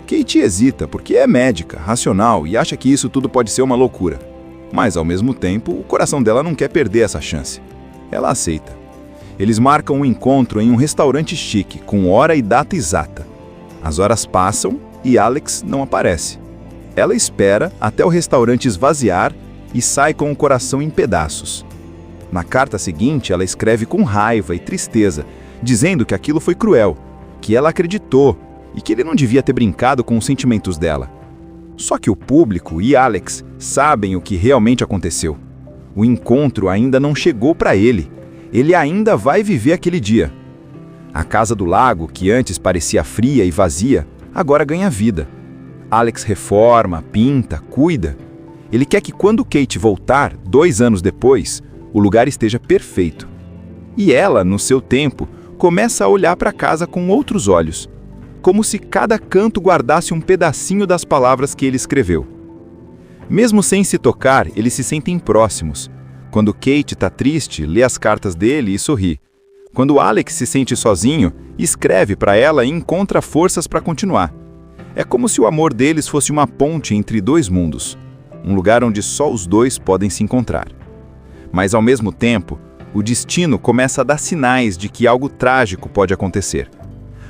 Kate hesita porque é médica, racional e acha que isso tudo pode ser uma loucura. Mas, ao mesmo tempo, o coração dela não quer perder essa chance. Ela aceita. Eles marcam um encontro em um restaurante chique, com hora e data exata. As horas passam e Alex não aparece. Ela espera até o restaurante esvaziar e sai com o coração em pedaços. Na carta seguinte, ela escreve com raiva e tristeza, dizendo que aquilo foi cruel, que ela acreditou e que ele não devia ter brincado com os sentimentos dela. Só que o público e Alex sabem o que realmente aconteceu. O encontro ainda não chegou para ele. Ele ainda vai viver aquele dia. A casa do lago, que antes parecia fria e vazia, agora ganha vida. Alex reforma, pinta, cuida. Ele quer que quando Kate voltar, 2 anos depois, o lugar esteja perfeito. E ela, no seu tempo, começa a olhar para a casa com outros olhos, como se cada canto guardasse um pedacinho das palavras que ele escreveu. Mesmo sem se tocar, eles se sentem próximos. Quando Kate está triste, lê as cartas dele e sorri. Quando Alex se sente sozinho, escreve para ela e encontra forças para continuar. É como se o amor deles fosse uma ponte entre 2 mundos, um lugar onde só os dois podem se encontrar. Mas, ao mesmo tempo, o destino começa a dar sinais de que algo trágico pode acontecer.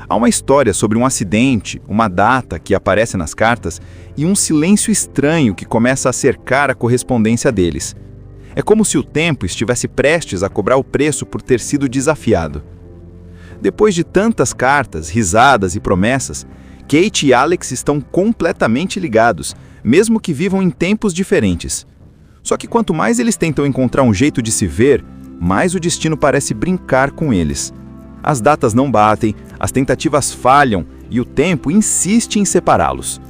Há uma história sobre um acidente, uma data que aparece nas cartas e um silêncio estranho que começa a cercar a correspondência deles. É como se o tempo estivesse prestes a cobrar o preço por ter sido desafiado. Depois de tantas cartas, risadas e promessas, Kate e Alex estão completamente ligados, mesmo que vivam em tempos diferentes. Só que quanto mais eles tentam encontrar um jeito de se ver, mais o destino parece brincar com eles. As datas não batem, as tentativas falham e o tempo insiste em separá-los.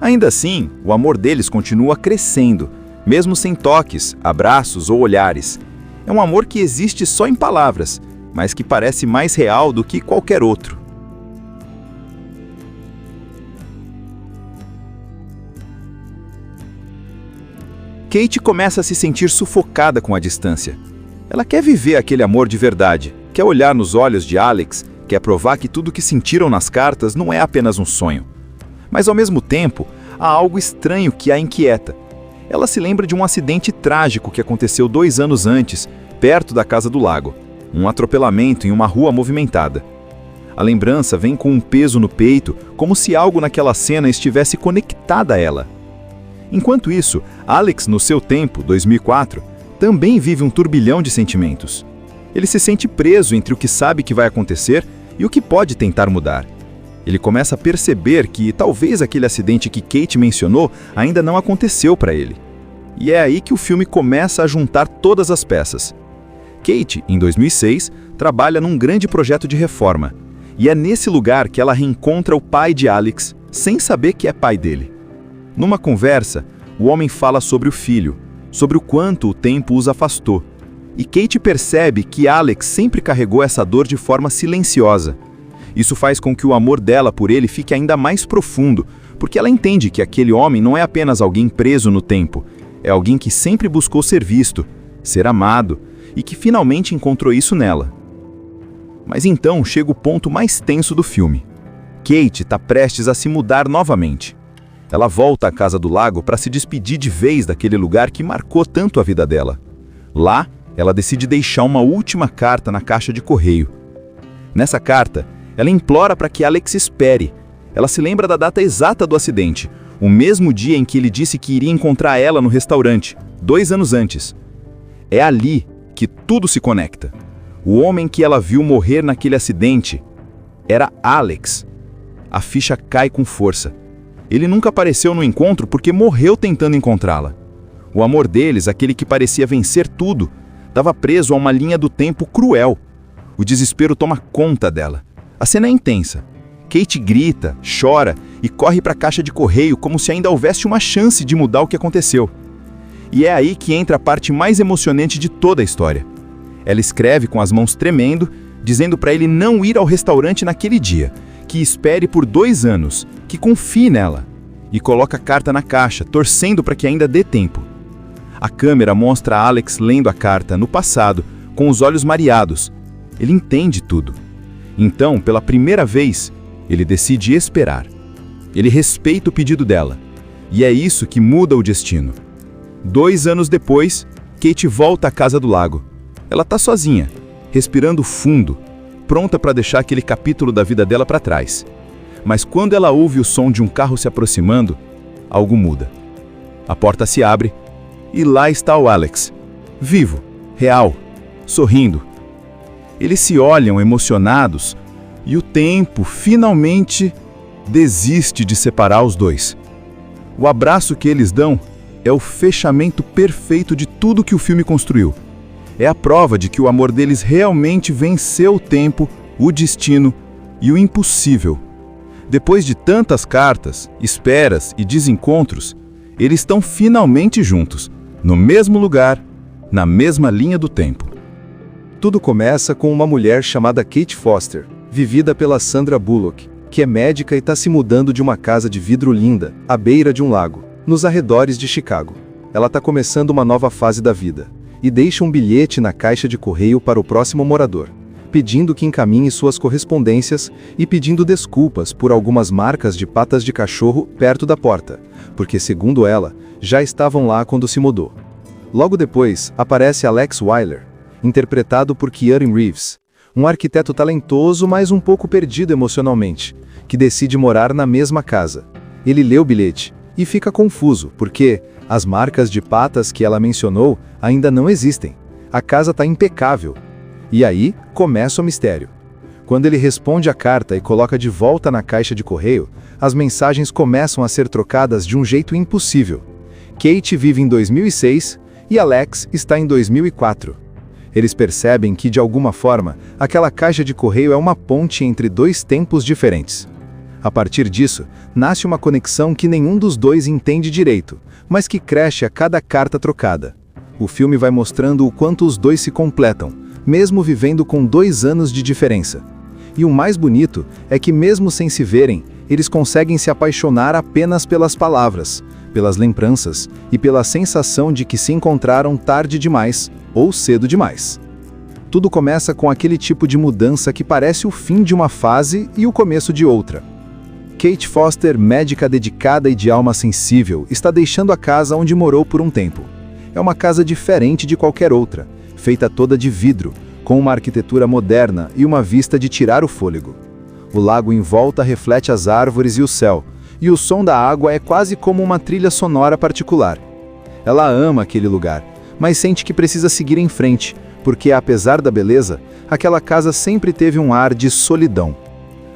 Ainda assim, o amor deles continua crescendo, mesmo sem toques, abraços ou olhares. É um amor que existe só em palavras, mas que parece mais real do que qualquer outro. Kate começa a se sentir sufocada com a distância. Ela quer viver aquele amor de verdade, quer olhar nos olhos de Alex, quer provar que tudo que sentiram nas cartas não é apenas um sonho. Mas, ao mesmo tempo, há algo estranho que a inquieta. Ela se lembra de um acidente trágico que aconteceu 2 anos antes, perto da casa do lago. Um atropelamento em uma rua movimentada. A lembrança vem com um peso no peito, como se algo naquela cena estivesse conectada a ela. Enquanto isso, Alex, no seu tempo, 2004, também vive um turbilhão de sentimentos. Ele se sente preso entre o que sabe que vai acontecer e o que pode tentar mudar. Ele começa a perceber que talvez aquele acidente que Kate mencionou ainda não aconteceu para ele. E é aí que o filme começa a juntar todas as peças. Kate, em 2006, trabalha num grande projeto de reforma. E é nesse lugar que ela reencontra o pai de Alex, sem saber que é pai dele. Numa conversa, o homem fala sobre o filho, sobre o quanto o tempo os afastou. E Kate percebe que Alex sempre carregou essa dor de forma silenciosa. Isso faz com que o amor dela por ele fique ainda mais profundo, porque ela entende que aquele homem não é apenas alguém preso no tempo, é alguém que sempre buscou ser visto, ser amado, e que finalmente encontrou isso nela. Mas então chega o ponto mais tenso do filme. Kate está prestes a se mudar novamente. Ela volta à casa do lago para se despedir de vez daquele lugar que marcou tanto a vida dela. Lá, ela decide deixar uma última carta na caixa de correio. Nessa carta, ela implora para que Alex espere. Ela se lembra da data exata do acidente, o mesmo dia em que ele disse que iria encontrar ela no restaurante, 2 anos antes. É ali que tudo se conecta. O homem que ela viu morrer naquele acidente era Alex. A ficha cai com força. Ele nunca apareceu no encontro porque morreu tentando encontrá-la. O amor deles, aquele que parecia vencer tudo, estava preso a uma linha do tempo cruel. O desespero toma conta dela. A cena é intensa. Kate grita, chora e corre para a caixa de correio como se ainda houvesse uma chance de mudar o que aconteceu. E é aí que entra a parte mais emocionante de toda a história. Ela escreve com as mãos tremendo, dizendo para ele não ir ao restaurante naquele dia, que espere por 2 anos, que confie nela. E coloca a carta na caixa, torcendo para que ainda dê tempo. A câmera mostra Alex lendo a carta, no passado, com os olhos mareados. Ele entende tudo. Então, pela primeira vez, ele decide esperar. Ele respeita o pedido dela. E é isso que muda o destino. 2 anos depois, Kate volta à casa do lago. Ela está sozinha, respirando fundo, pronta para deixar aquele capítulo da vida dela para trás. Mas quando ela ouve o som de um carro se aproximando, algo muda. A porta se abre e lá está o Alex, vivo, real, sorrindo. Eles se olham emocionados e o tempo finalmente desiste de separar os dois. O abraço que eles dão é o fechamento perfeito de tudo que o filme construiu. É a prova de que o amor deles realmente venceu o tempo, o destino e o impossível. Depois de tantas cartas, esperas e desencontros, eles estão finalmente juntos, no mesmo lugar, na mesma linha do tempo. Tudo começa com uma mulher chamada Kate Foster, vivida pela Sandra Bullock, que é médica e está se mudando de uma casa de vidro linda, à beira de um lago, nos arredores de Chicago. Ela está começando uma nova fase da vida, e deixa um bilhete na caixa de correio para o próximo morador, pedindo que encaminhe suas correspondências e pedindo desculpas por algumas marcas de patas de cachorro perto da porta, porque, segundo ela, já estavam lá quando se mudou. Logo depois, aparece Alex Wyler, interpretado por Keanu Reeves, um arquiteto talentoso, mas um pouco perdido emocionalmente, que decide morar na mesma casa. Ele lê o bilhete e fica confuso, porque as marcas de patas que ela mencionou ainda não existem. A casa está impecável. E aí, começa o mistério. Quando ele responde a carta e coloca de volta na caixa de correio, as mensagens começam a ser trocadas de um jeito impossível. Kate vive em 2006 e Alex está em 2004. Eles percebem que, de alguma forma, aquela caixa de correio é uma ponte entre 2 tempos diferentes. A partir disso, nasce uma conexão que nenhum dos dois entende direito, mas que cresce a cada carta trocada. O filme vai mostrando o quanto os dois se completam, mesmo vivendo com 2 anos de diferença. E o mais bonito é que, mesmo sem se verem, eles conseguem se apaixonar apenas pelas palavras, pelas lembranças e pela sensação de que se encontraram tarde demais ou cedo demais. Tudo começa com aquele tipo de mudança que parece o fim de uma fase e o começo de outra. Kate Foster, médica dedicada e de alma sensível, está deixando a casa onde morou por um tempo. É uma casa diferente de qualquer outra, feita toda de vidro, com uma arquitetura moderna e uma vista de tirar o fôlego. O lago em volta reflete as árvores e o céu, e o som da água é quase como uma trilha sonora particular. Ela ama aquele lugar, mas sente que precisa seguir em frente, porque, apesar da beleza, aquela casa sempre teve um ar de solidão.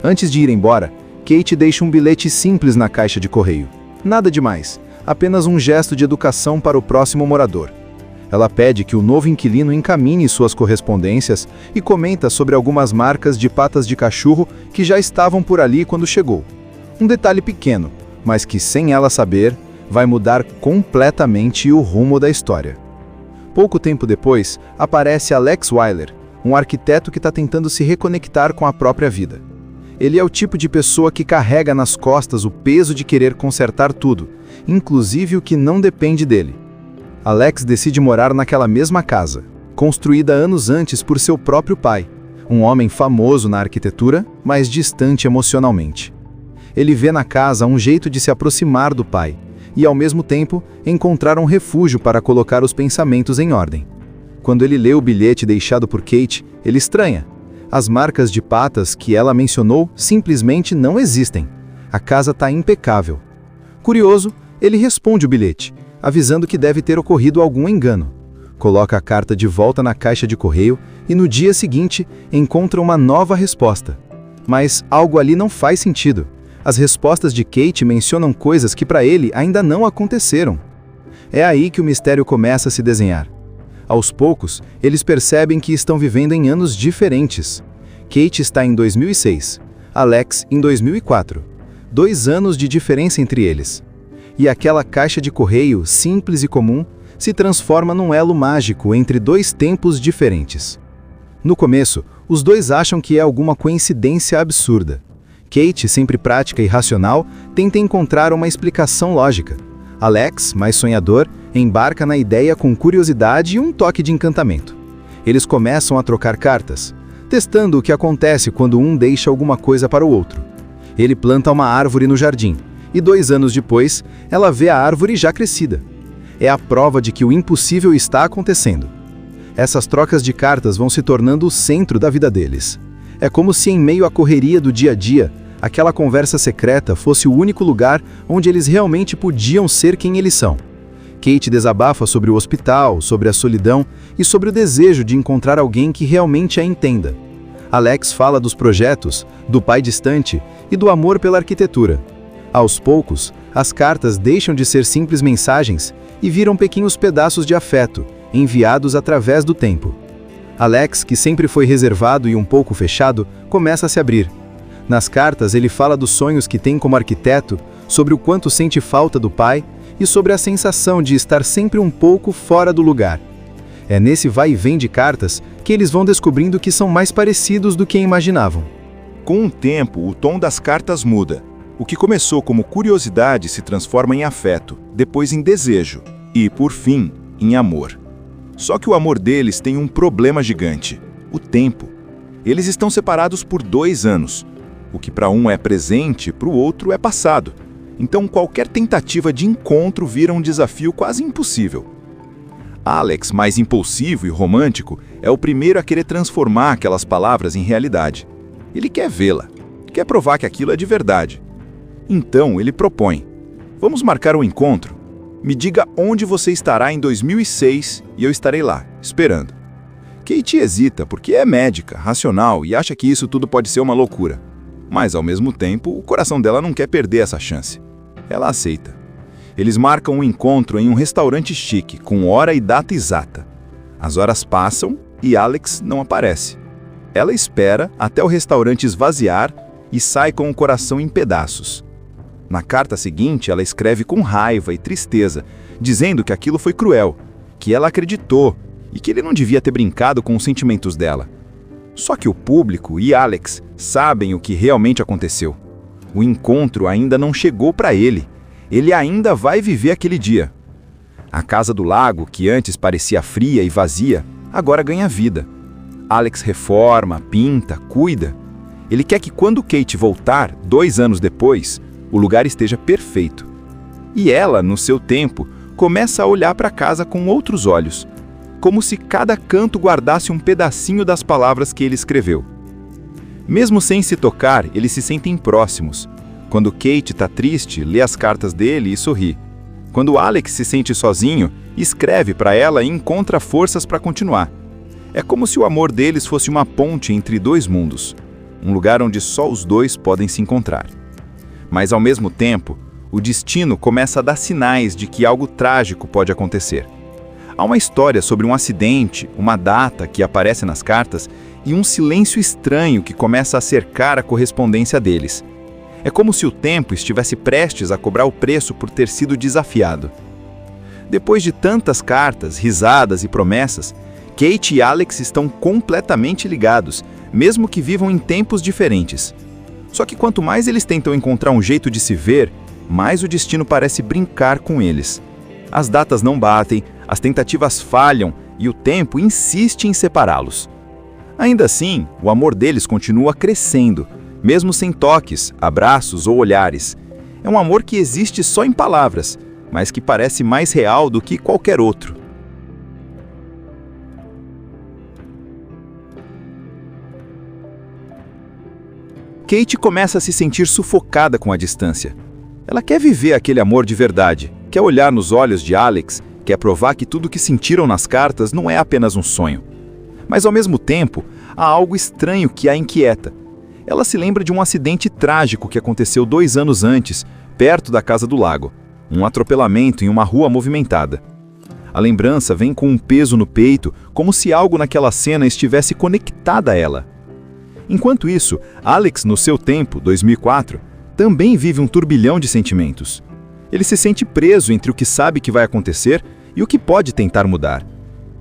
Antes de ir embora, Kate deixa um bilhete simples na caixa de correio. Nada demais, apenas um gesto de educação para o próximo morador. Ela pede que o novo inquilino encaminhe suas correspondências e comenta sobre algumas marcas de patas de cachorro que já estavam por ali quando chegou. Um detalhe pequeno, mas que, sem ela saber, vai mudar completamente o rumo da história. Pouco tempo depois, aparece Alex Wyler, um arquiteto que está tentando se reconectar com a própria vida. Ele é o tipo de pessoa que carrega nas costas o peso de querer consertar tudo, inclusive o que não depende dele. Alex decide morar naquela mesma casa, construída anos antes por seu próprio pai, um homem famoso na arquitetura, mas distante emocionalmente. Ele vê na casa um jeito de se aproximar do pai e, ao mesmo tempo, encontrar um refúgio para colocar os pensamentos em ordem. quando ele lê o bilhete deixado por Kate, ele estranha. As marcas de patas que ela mencionou simplesmente não existem. A casa está impecável. Curioso, ele responde o bilhete, avisando que deve ter ocorrido algum engano. Coloca a carta de volta na caixa de correio e no dia seguinte encontra uma nova resposta. Mas algo ali não faz sentido. As respostas de Kate mencionam coisas que para ele ainda não aconteceram. É aí que o mistério começa a se desenhar. Aos poucos, eles percebem que estão vivendo em anos diferentes. Kate está em 2006, Alex em 2004. 2 anos de diferença entre eles. E aquela caixa de correio, simples e comum, se transforma num elo mágico entre 2 tempos diferentes. No começo, os dois acham que é alguma coincidência absurda. Kate, sempre prática e racional, tenta encontrar uma explicação lógica. Alex, mais sonhador, embarca na ideia com curiosidade e um toque de encantamento. Eles começam a trocar cartas, testando o que acontece quando um deixa alguma coisa para o outro. Ele planta uma árvore no jardim, e 2 anos depois, ela vê a árvore já crescida. É a prova de que o impossível está acontecendo. Essas trocas de cartas vão se tornando o centro da vida deles. É como se em meio à correria do dia a dia, aquela conversa secreta fosse o único lugar onde eles realmente podiam ser quem eles são. Kate desabafa sobre o hospital, sobre a solidão e sobre o desejo de encontrar alguém que realmente a entenda. Alex fala dos projetos, do pai distante e do amor pela arquitetura. Aos poucos, as cartas deixam de ser simples mensagens e viram pequenos pedaços de afeto, enviados através do tempo. Alex, que sempre foi reservado e um pouco fechado, começa a se abrir. Nas cartas, ele fala dos sonhos que tem como arquiteto, sobre o quanto sente falta do pai e sobre a sensação de estar sempre um pouco fora do lugar. É nesse vai e vem de cartas que eles vão descobrindo que são mais parecidos do que imaginavam. Com o tempo, o tom das cartas muda. O que começou como curiosidade se transforma em afeto, depois em desejo e, por fim, em amor. Só que o amor deles tem um problema gigante: o tempo. Eles estão separados por 2 anos. O que para um é presente, para o outro é passado. Então qualquer tentativa de encontro vira um desafio quase impossível. Alex, mais impulsivo e romântico, é o primeiro a querer transformar aquelas palavras em realidade. Ele quer vê-la, quer provar que aquilo é de verdade. Então ele propõe: vamos marcar um encontro? Me diga onde você estará em 2006 e eu estarei lá, esperando. Kate hesita porque é médica, racional e acha que isso tudo pode ser uma loucura. Mas, ao mesmo tempo, o coração dela não quer perder essa chance. Ela aceita. Eles marcam um encontro em um restaurante chique, com hora e data exata. As horas passam e Alex não aparece. Ela espera até o restaurante esvaziar e sai com o coração em pedaços. Na carta seguinte, ela escreve com raiva e tristeza, dizendo que aquilo foi cruel, que ela acreditou e que ele não devia ter brincado com os sentimentos dela. Só que o público e Alex sabem o que realmente aconteceu. O encontro ainda não chegou para ele. Ele ainda vai viver aquele dia. A casa do lago, que antes parecia fria e vazia, agora ganha vida. Alex reforma, pinta, cuida. Ele quer que quando Kate voltar, 2 anos depois, o lugar esteja perfeito. E ela, no seu tempo, começa a olhar para a casa com outros olhos, como se cada canto guardasse um pedacinho das palavras que ele escreveu. Mesmo sem se tocar, eles se sentem próximos. Quando Kate está triste, lê as cartas dele e sorri. Quando Alex se sente sozinho, escreve para ela e encontra forças para continuar. É como se o amor deles fosse uma ponte entre 2 mundos, um lugar onde só os 2 podem se encontrar. Mas, ao mesmo tempo, o destino começa a dar sinais de que algo trágico pode acontecer. Há uma história sobre um acidente, uma data que aparece nas cartas e um silêncio estranho que começa a cercar a correspondência deles. É como se o tempo estivesse prestes a cobrar o preço por ter sido desafiado. Depois de tantas cartas, risadas e promessas, Kate e Alex estão completamente ligados, mesmo que vivam em tempos diferentes. Só que quanto mais eles tentam encontrar um jeito de se ver, mais o destino parece brincar com eles. As datas não batem, as tentativas falham e o tempo insiste em separá-los. Ainda assim, o amor deles continua crescendo, mesmo sem toques, abraços ou olhares. É um amor que existe só em palavras, mas que parece mais real do que qualquer outro. Kate começa a se sentir sufocada com a distância. Ela quer viver aquele amor de verdade, quer olhar nos olhos de Alex, quer provar que tudo que sentiram nas cartas não é apenas um sonho. Mas ao mesmo tempo, há algo estranho que a inquieta. Ela se lembra de um acidente trágico que aconteceu 2 anos antes, perto da casa do lago. Um atropelamento em uma rua movimentada. A lembrança vem com um peso no peito, como se algo naquela cena estivesse conectada a ela. Enquanto isso, Alex, no seu tempo, 2004, também vive um turbilhão de sentimentos. Ele se sente preso entre o que sabe que vai acontecer e o que pode tentar mudar.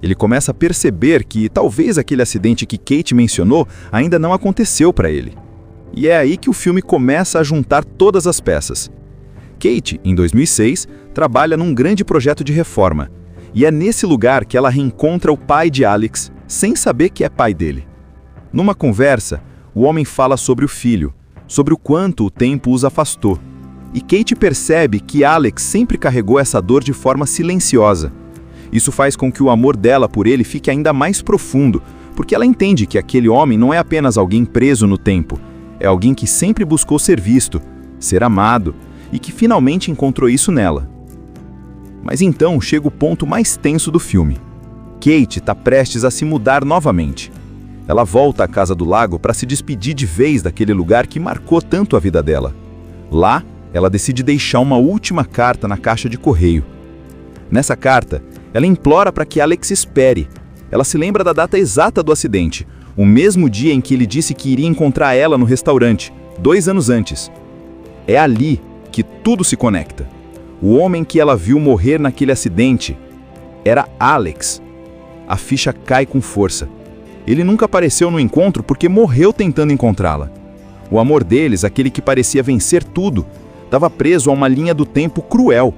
Ele começa a perceber que talvez aquele acidente que Kate mencionou ainda não aconteceu para ele. E é aí que o filme começa a juntar todas as peças. Kate, em 2006, trabalha num grande projeto de reforma. E é nesse lugar que ela reencontra o pai de Alex, sem saber que é pai dele. Numa conversa, o homem fala sobre o filho, sobre o quanto o tempo os afastou. E Kate percebe que Alex sempre carregou essa dor de forma silenciosa. Isso faz com que o amor dela por ele fique ainda mais profundo, porque ela entende que aquele homem não é apenas alguém preso no tempo, é alguém que sempre buscou ser visto, ser amado, e que finalmente encontrou isso nela. Mas então chega o ponto mais tenso do filme. Kate está prestes a se mudar novamente. Ela volta à casa do lago para se despedir de vez daquele lugar que marcou tanto a vida dela. Lá, ela decide deixar uma última carta na caixa de correio. Nessa carta, ela implora para que Alex espere. Ela se lembra da data exata do acidente, o mesmo dia em que ele disse que iria encontrar ela no restaurante, 2 anos antes. É ali que tudo se conecta. O homem que ela viu morrer naquele acidente era Alex. A ficha cai com força. Ele nunca apareceu no encontro porque morreu tentando encontrá-la. O amor deles, aquele que parecia vencer tudo, estava preso a uma linha do tempo cruel.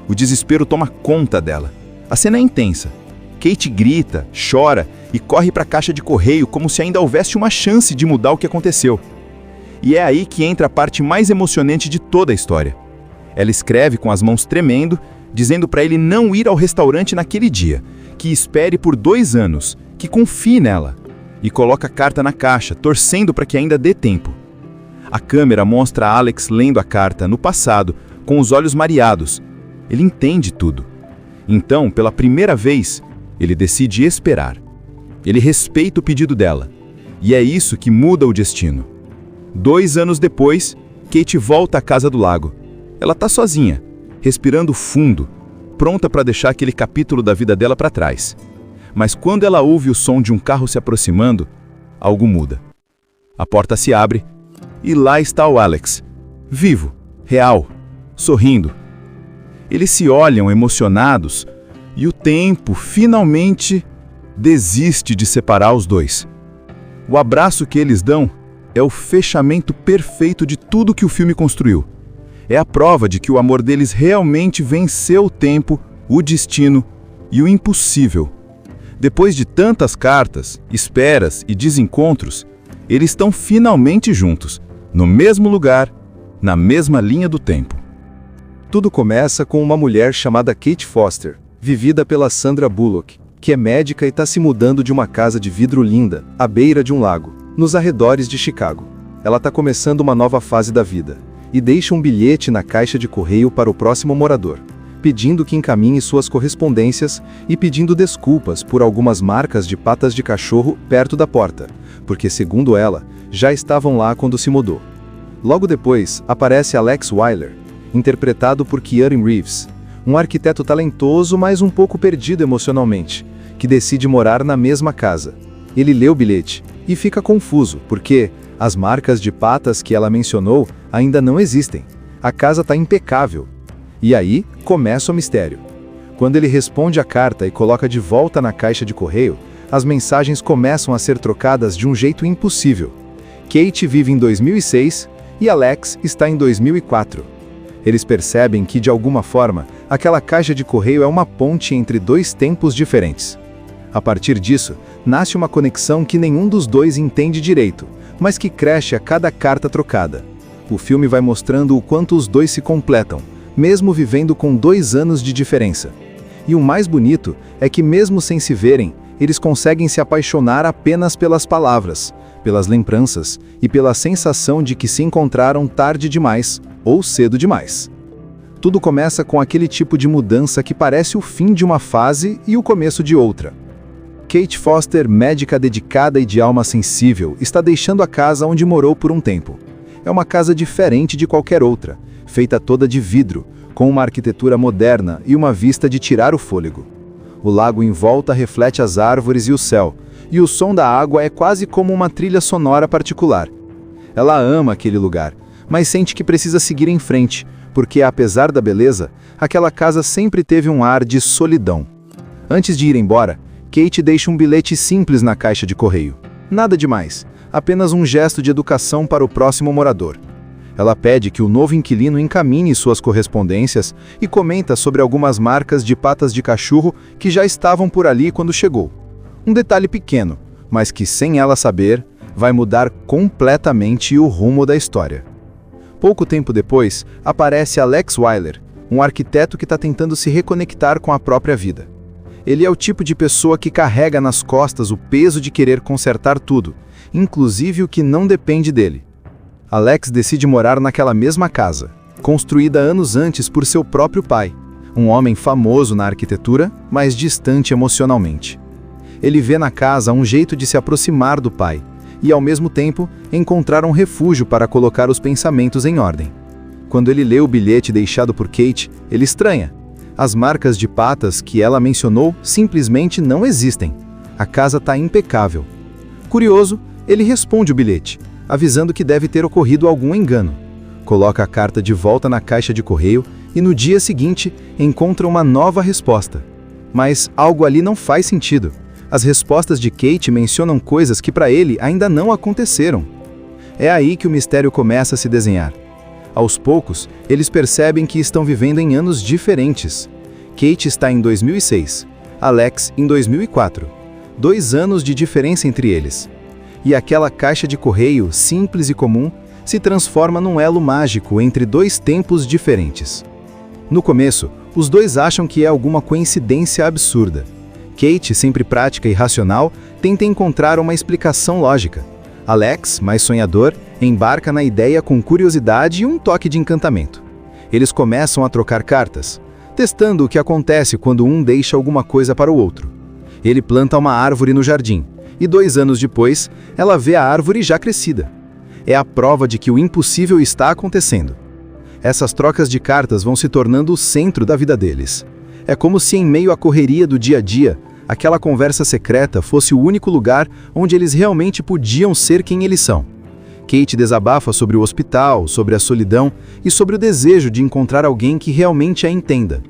O desespero toma conta dela. A cena é intensa. Kate grita, chora e corre para a caixa de correio como se ainda houvesse uma chance de mudar o que aconteceu. E é aí que entra a parte mais emocionante de toda a história. Ela escreve com as mãos tremendo, dizendo para ele não ir ao restaurante naquele dia, que espere por 2 anos, que confie nela, e coloca a carta na caixa, torcendo para que ainda dê tempo. A câmera mostra Alex lendo a carta, no passado, com os olhos mareados. Ele entende tudo. Então, pela primeira vez, ele decide esperar. Ele respeita o pedido dela. E é isso que muda o destino. 2 anos depois, Kate volta à casa do lago. Ela está sozinha, respirando fundo, pronta para deixar aquele capítulo da vida dela para trás. Mas quando ela ouve o som de um carro se aproximando, algo muda. A porta se abre e lá está o Alex, vivo, real, sorrindo. Eles se olham emocionados e o tempo finalmente desiste de separar os dois. O abraço que eles dão é o fechamento perfeito de tudo que o filme construiu. É a prova de que o amor deles realmente venceu o tempo, o destino e o impossível. Depois de tantas cartas, esperas e desencontros, eles estão finalmente juntos, no mesmo lugar, na mesma linha do tempo. Tudo começa com uma mulher chamada Kate Foster, vivida pela Sandra Bullock, que é médica e está se mudando de uma casa de vidro linda, à beira de um lago, nos arredores de Chicago. Ela está começando uma nova fase da vida, e deixa um bilhete na caixa de correio para o próximo morador, pedindo que encaminhe suas correspondências e pedindo desculpas por algumas marcas de patas de cachorro perto da porta, porque, segundo ela, já estavam lá quando se mudou. Logo depois, aparece Alex Wyler, interpretado por Keanu Reeves, um arquiteto talentoso, mas um pouco perdido emocionalmente, que decide morar na mesma casa. Ele lê o bilhete e fica confuso, porque as marcas de patas que ela mencionou ainda não existem. A casa está impecável. E aí começa o mistério. Quando ele responde a carta e coloca de volta na caixa de correio, as mensagens começam a ser trocadas de um jeito impossível. Kate vive em 2006 e Alex está em 2004. Eles percebem que, de alguma forma, aquela caixa de correio é uma ponte entre 2 tempos diferentes. A partir disso, nasce uma conexão que nenhum dos dois entende direito, mas que cresce a cada carta trocada. O filme vai mostrando o quanto os dois se completam, mesmo vivendo com 2 anos de diferença. E o mais bonito é que, mesmo sem se verem, eles conseguem se apaixonar apenas pelas palavras, pelas lembranças e pela sensação de que se encontraram tarde demais ou cedo demais. Tudo começa com aquele tipo de mudança que parece o fim de uma fase e o começo de outra. Kate Foster, médica dedicada e de alma sensível, está deixando a casa onde morou por um tempo. É uma casa diferente de qualquer outra, feita toda de vidro, com uma arquitetura moderna e uma vista de tirar o fôlego. O lago em volta reflete as árvores e o céu, e o som da água é quase como uma trilha sonora particular. Ela ama aquele lugar, mas sente que precisa seguir em frente, porque apesar da beleza, aquela casa sempre teve um ar de solidão. Antes de ir embora, Kate deixa um bilhete simples na caixa de correio. Nada demais, apenas um gesto de educação para o próximo morador. Ela pede que o novo inquilino encaminhe suas correspondências e comenta sobre algumas marcas de patas de cachorro que já estavam por ali quando chegou. Um detalhe pequeno, mas que sem ela saber, vai mudar completamente o rumo da história. Pouco tempo depois, aparece Alex Weiler, um arquiteto que está tentando se reconectar com a própria vida. Ele é o tipo de pessoa que carrega nas costas o peso de querer consertar tudo, inclusive o que não depende dele. Alex decide morar naquela mesma casa, construída anos antes por seu próprio pai, um homem famoso na arquitetura, mas distante emocionalmente. Ele vê na casa um jeito de se aproximar do pai e, ao mesmo tempo, encontrar um refúgio para colocar os pensamentos em ordem. Quando ele lê o bilhete deixado por Kate, ele estranha. As marcas de patas que ela mencionou simplesmente não existem. A casa está impecável. Curioso, ele responde o bilhete, avisando que deve ter ocorrido algum engano. Coloca a carta de volta na caixa de correio e no dia seguinte encontra uma nova resposta. Mas algo ali não faz sentido. As respostas de Kate mencionam coisas que para ele ainda não aconteceram. É aí que o mistério começa a se desenhar. Aos poucos, eles percebem que estão vivendo em anos diferentes. Kate está em 2006, Alex em 2004. 2 anos de diferença entre eles. E aquela caixa de correio, simples e comum, se transforma num elo mágico entre 2 tempos diferentes. No começo, os dois acham que é alguma coincidência absurda. Kate, sempre prática e racional, tenta encontrar uma explicação lógica. Alex, mais sonhador, embarca na ideia com curiosidade e um toque de encantamento. Eles começam a trocar cartas, testando o que acontece quando um deixa alguma coisa para o outro. Ele planta uma árvore no jardim, e 2 anos depois, ela vê a árvore já crescida. É a prova de que o impossível está acontecendo. Essas trocas de cartas vão se tornando o centro da vida deles. É como se em meio à correria do dia a dia, aquela conversa secreta fosse o único lugar onde eles realmente podiam ser quem eles são. Kate desabafa sobre o hospital, sobre a solidão e sobre o desejo de encontrar alguém que realmente a entenda.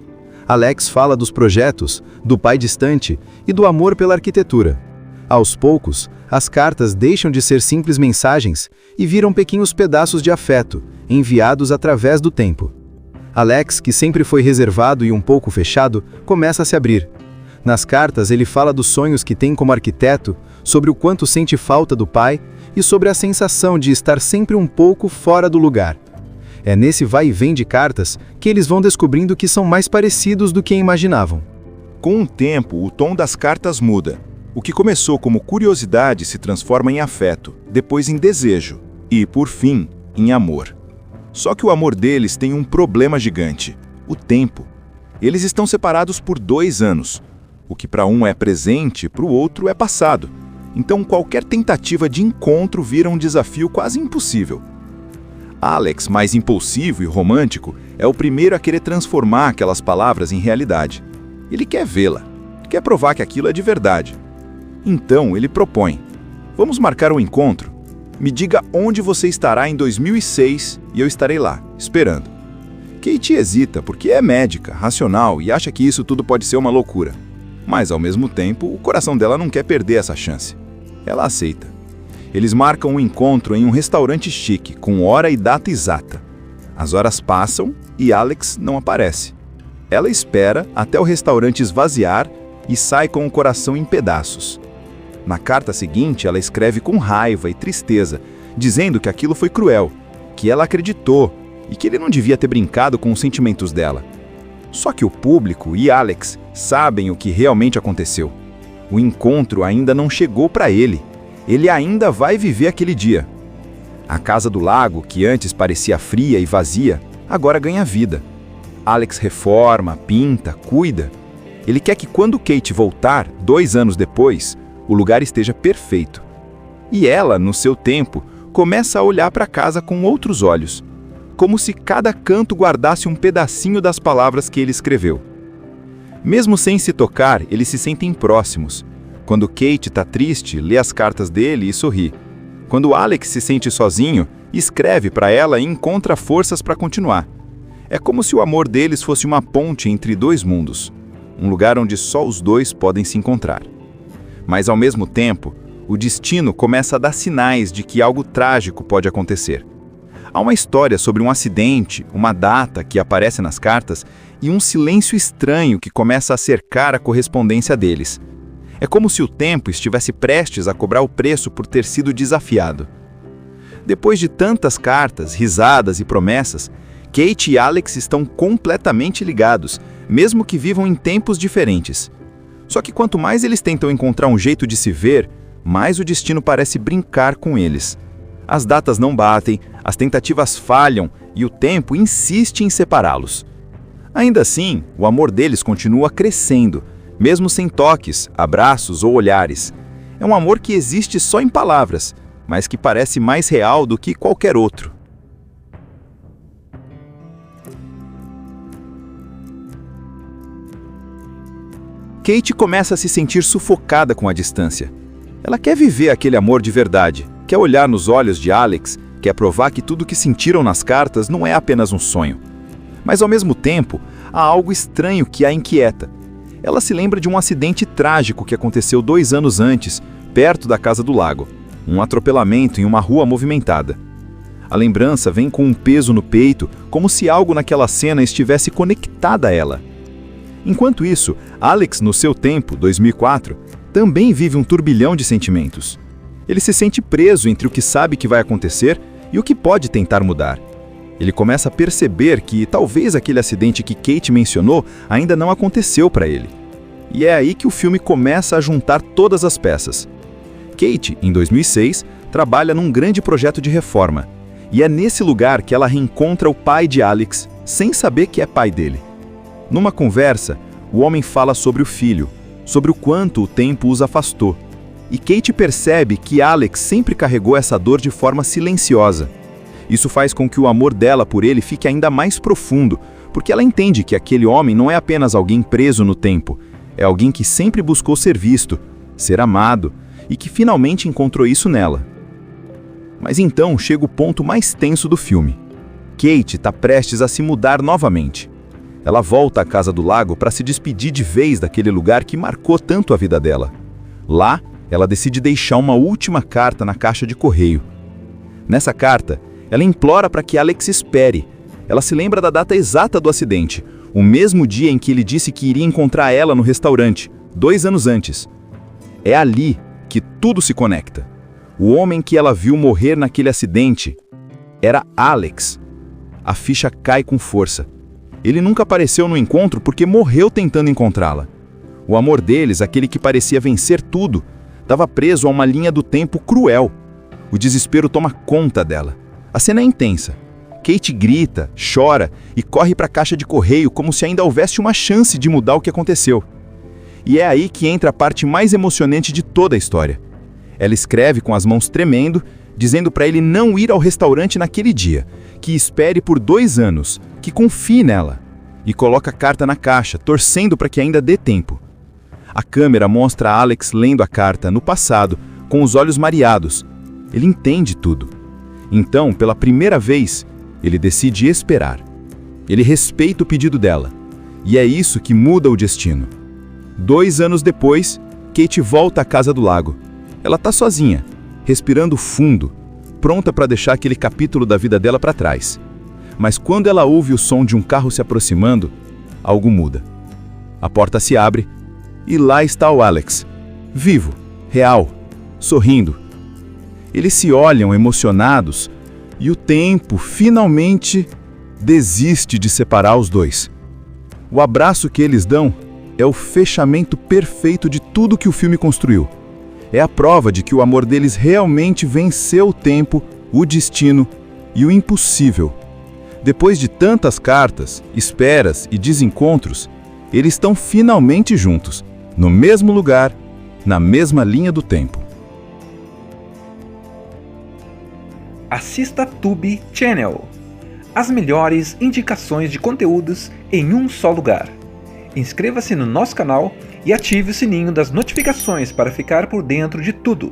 Alex fala dos projetos, do pai distante e do amor pela arquitetura. Aos poucos, as cartas deixam de ser simples mensagens e viram pequenos pedaços de afeto, enviados através do tempo. Alex, que sempre foi reservado e um pouco fechado, começa a se abrir. Nas cartas, ele fala dos sonhos que tem como arquiteto, sobre o quanto sente falta do pai e sobre a sensação de estar sempre um pouco fora do lugar. É nesse vai e vem de cartas que eles vão descobrindo que são mais parecidos do que imaginavam. Com o tempo, o tom das cartas muda. O que começou como curiosidade se transforma em afeto, depois em desejo e, por fim, em amor. Só que o amor deles tem um problema gigante: o tempo. Eles estão separados por 2 anos. O que para um é presente, para o outro é passado. Então qualquer tentativa de encontro vira um desafio quase impossível. Alex, mais impulsivo e romântico, é o primeiro a querer transformar aquelas palavras em realidade. Ele quer vê-la, quer provar que aquilo é de verdade. Então ele propõe: vamos marcar um encontro? Me diga onde você estará em 2006 e eu estarei lá, esperando. Kate hesita porque é médica, racional e acha que isso tudo pode ser uma loucura. Mas, ao mesmo tempo, o coração dela não quer perder essa chance. Ela aceita. Eles marcam um encontro em um restaurante chique, com hora e data exata. As horas passam e Alex não aparece. Ela espera até o restaurante esvaziar e sai com o coração em pedaços. Na carta seguinte, ela escreve com raiva e tristeza, dizendo que aquilo foi cruel, que ela acreditou e que ele não devia ter brincado com os sentimentos dela. Só que o público e Alex sabem o que realmente aconteceu. O encontro ainda não chegou para ele. Ele ainda vai viver aquele dia. A casa do lago, que antes parecia fria e vazia, agora ganha vida. Alex reforma, pinta, cuida. Ele quer que quando Kate voltar, 2 anos depois, o lugar esteja perfeito. E ela, no seu tempo, começa a olhar para a casa com outros olhos, como se cada canto guardasse um pedacinho das palavras que ele escreveu. Mesmo sem se tocar, eles se sentem próximos. Quando Kate está triste, lê as cartas dele e sorri. Quando Alex se sente sozinho, escreve para ela e encontra forças para continuar. É como se o amor deles fosse uma ponte entre 2 mundos, um lugar onde só os 2 podem se encontrar. Mas ao mesmo tempo, o destino começa a dar sinais de que algo trágico pode acontecer. Há uma história sobre um acidente, uma data que aparece nas cartas e um silêncio estranho que começa a cercar a correspondência deles. É como se o tempo estivesse prestes a cobrar o preço por ter sido desafiado. Depois de tantas cartas, risadas e promessas, Kate e Alex estão completamente ligados, mesmo que vivam em tempos diferentes. Só que quanto mais eles tentam encontrar um jeito de se ver, mais o destino parece brincar com eles. As datas não batem, as tentativas falham e o tempo insiste em separá-los. Ainda assim, o amor deles continua crescendo, mesmo sem toques, abraços ou olhares. É um amor que existe só em palavras, mas que parece mais real do que qualquer outro. Kate começa a se sentir sufocada com a distância. Ela quer viver aquele amor de verdade, quer olhar nos olhos de Alex, quer provar que tudo que sentiram nas cartas não é apenas um sonho. Mas ao mesmo tempo, há algo estranho que a inquieta. Ela se lembra de um acidente trágico que aconteceu 2 anos antes, perto da casa do lago. Um atropelamento em uma rua movimentada. A lembrança vem com um peso no peito, como se algo naquela cena estivesse conectado a ela. Enquanto isso, Alex, no seu tempo, 2004, também vive um turbilhão de sentimentos. Ele se sente preso entre o que sabe que vai acontecer e o que pode tentar mudar. Ele começa a perceber que talvez aquele acidente que Kate mencionou ainda não aconteceu para ele. E é aí que o filme começa a juntar todas as peças. Kate, em 2006, trabalha num grande projeto de reforma. E é nesse lugar que ela reencontra o pai de Alex, sem saber que é pai dele. Numa conversa, o homem fala sobre o filho, sobre o quanto o tempo os afastou. E Kate percebe que Alex sempre carregou essa dor de forma silenciosa. Isso faz com que o amor dela por ele fique ainda mais profundo, porque ela entende que aquele homem não é apenas alguém preso no tempo, é alguém que sempre buscou ser visto, ser amado, e que finalmente encontrou isso nela. Mas então chega o ponto mais tenso do filme. Kate está prestes a se mudar novamente. Ela volta à casa do lago para se despedir de vez daquele lugar que marcou tanto a vida dela. Lá, ela decide deixar uma última carta na caixa de correio. Nessa carta, ela implora para que Alex espere. Ela se lembra da data exata do acidente, o mesmo dia em que ele disse que iria encontrar ela no restaurante, 2 anos antes. É ali que tudo se conecta. O homem que ela viu morrer naquele acidente era Alex. A ficha cai com força. Ele nunca apareceu no encontro porque morreu tentando encontrá-la. O amor deles, aquele que parecia vencer tudo, estava preso a uma linha do tempo cruel. O desespero toma conta dela. A cena é intensa. Kate grita, chora e corre para a caixa de correio como se ainda houvesse uma chance de mudar o que aconteceu. E é aí que entra a parte mais emocionante de toda a história. Ela escreve com as mãos tremendo, dizendo para ele não ir ao restaurante naquele dia, que espere por 2 anos, que confie nela, e coloca a carta na caixa, torcendo para que ainda dê tempo. A câmera mostra Alex lendo a carta no passado, com os olhos mareados. Ele entende tudo. Então, pela primeira vez, ele decide esperar. Ele respeita o pedido dela, e é isso que muda o destino. 2 anos depois, Kate volta à casa do lago. Ela está sozinha, respirando fundo, pronta para deixar aquele capítulo da vida dela para trás. Mas quando ela ouve o som de um carro se aproximando, algo muda. A porta se abre e lá está o Alex, vivo, real, sorrindo. Eles se olham emocionados e o tempo finalmente desiste de separar os dois. O abraço que eles dão é o fechamento perfeito de tudo que o filme construiu. É a prova de que o amor deles realmente venceu o tempo, o destino e o impossível. Depois de tantas cartas, esperas e desencontros, eles estão finalmente juntos, no mesmo lugar, na mesma linha do tempo. Assista Tube Channel. As melhores indicações de conteúdos em um só lugar. Inscreva-se no nosso canal e ative o sininho das notificações para ficar por dentro de tudo.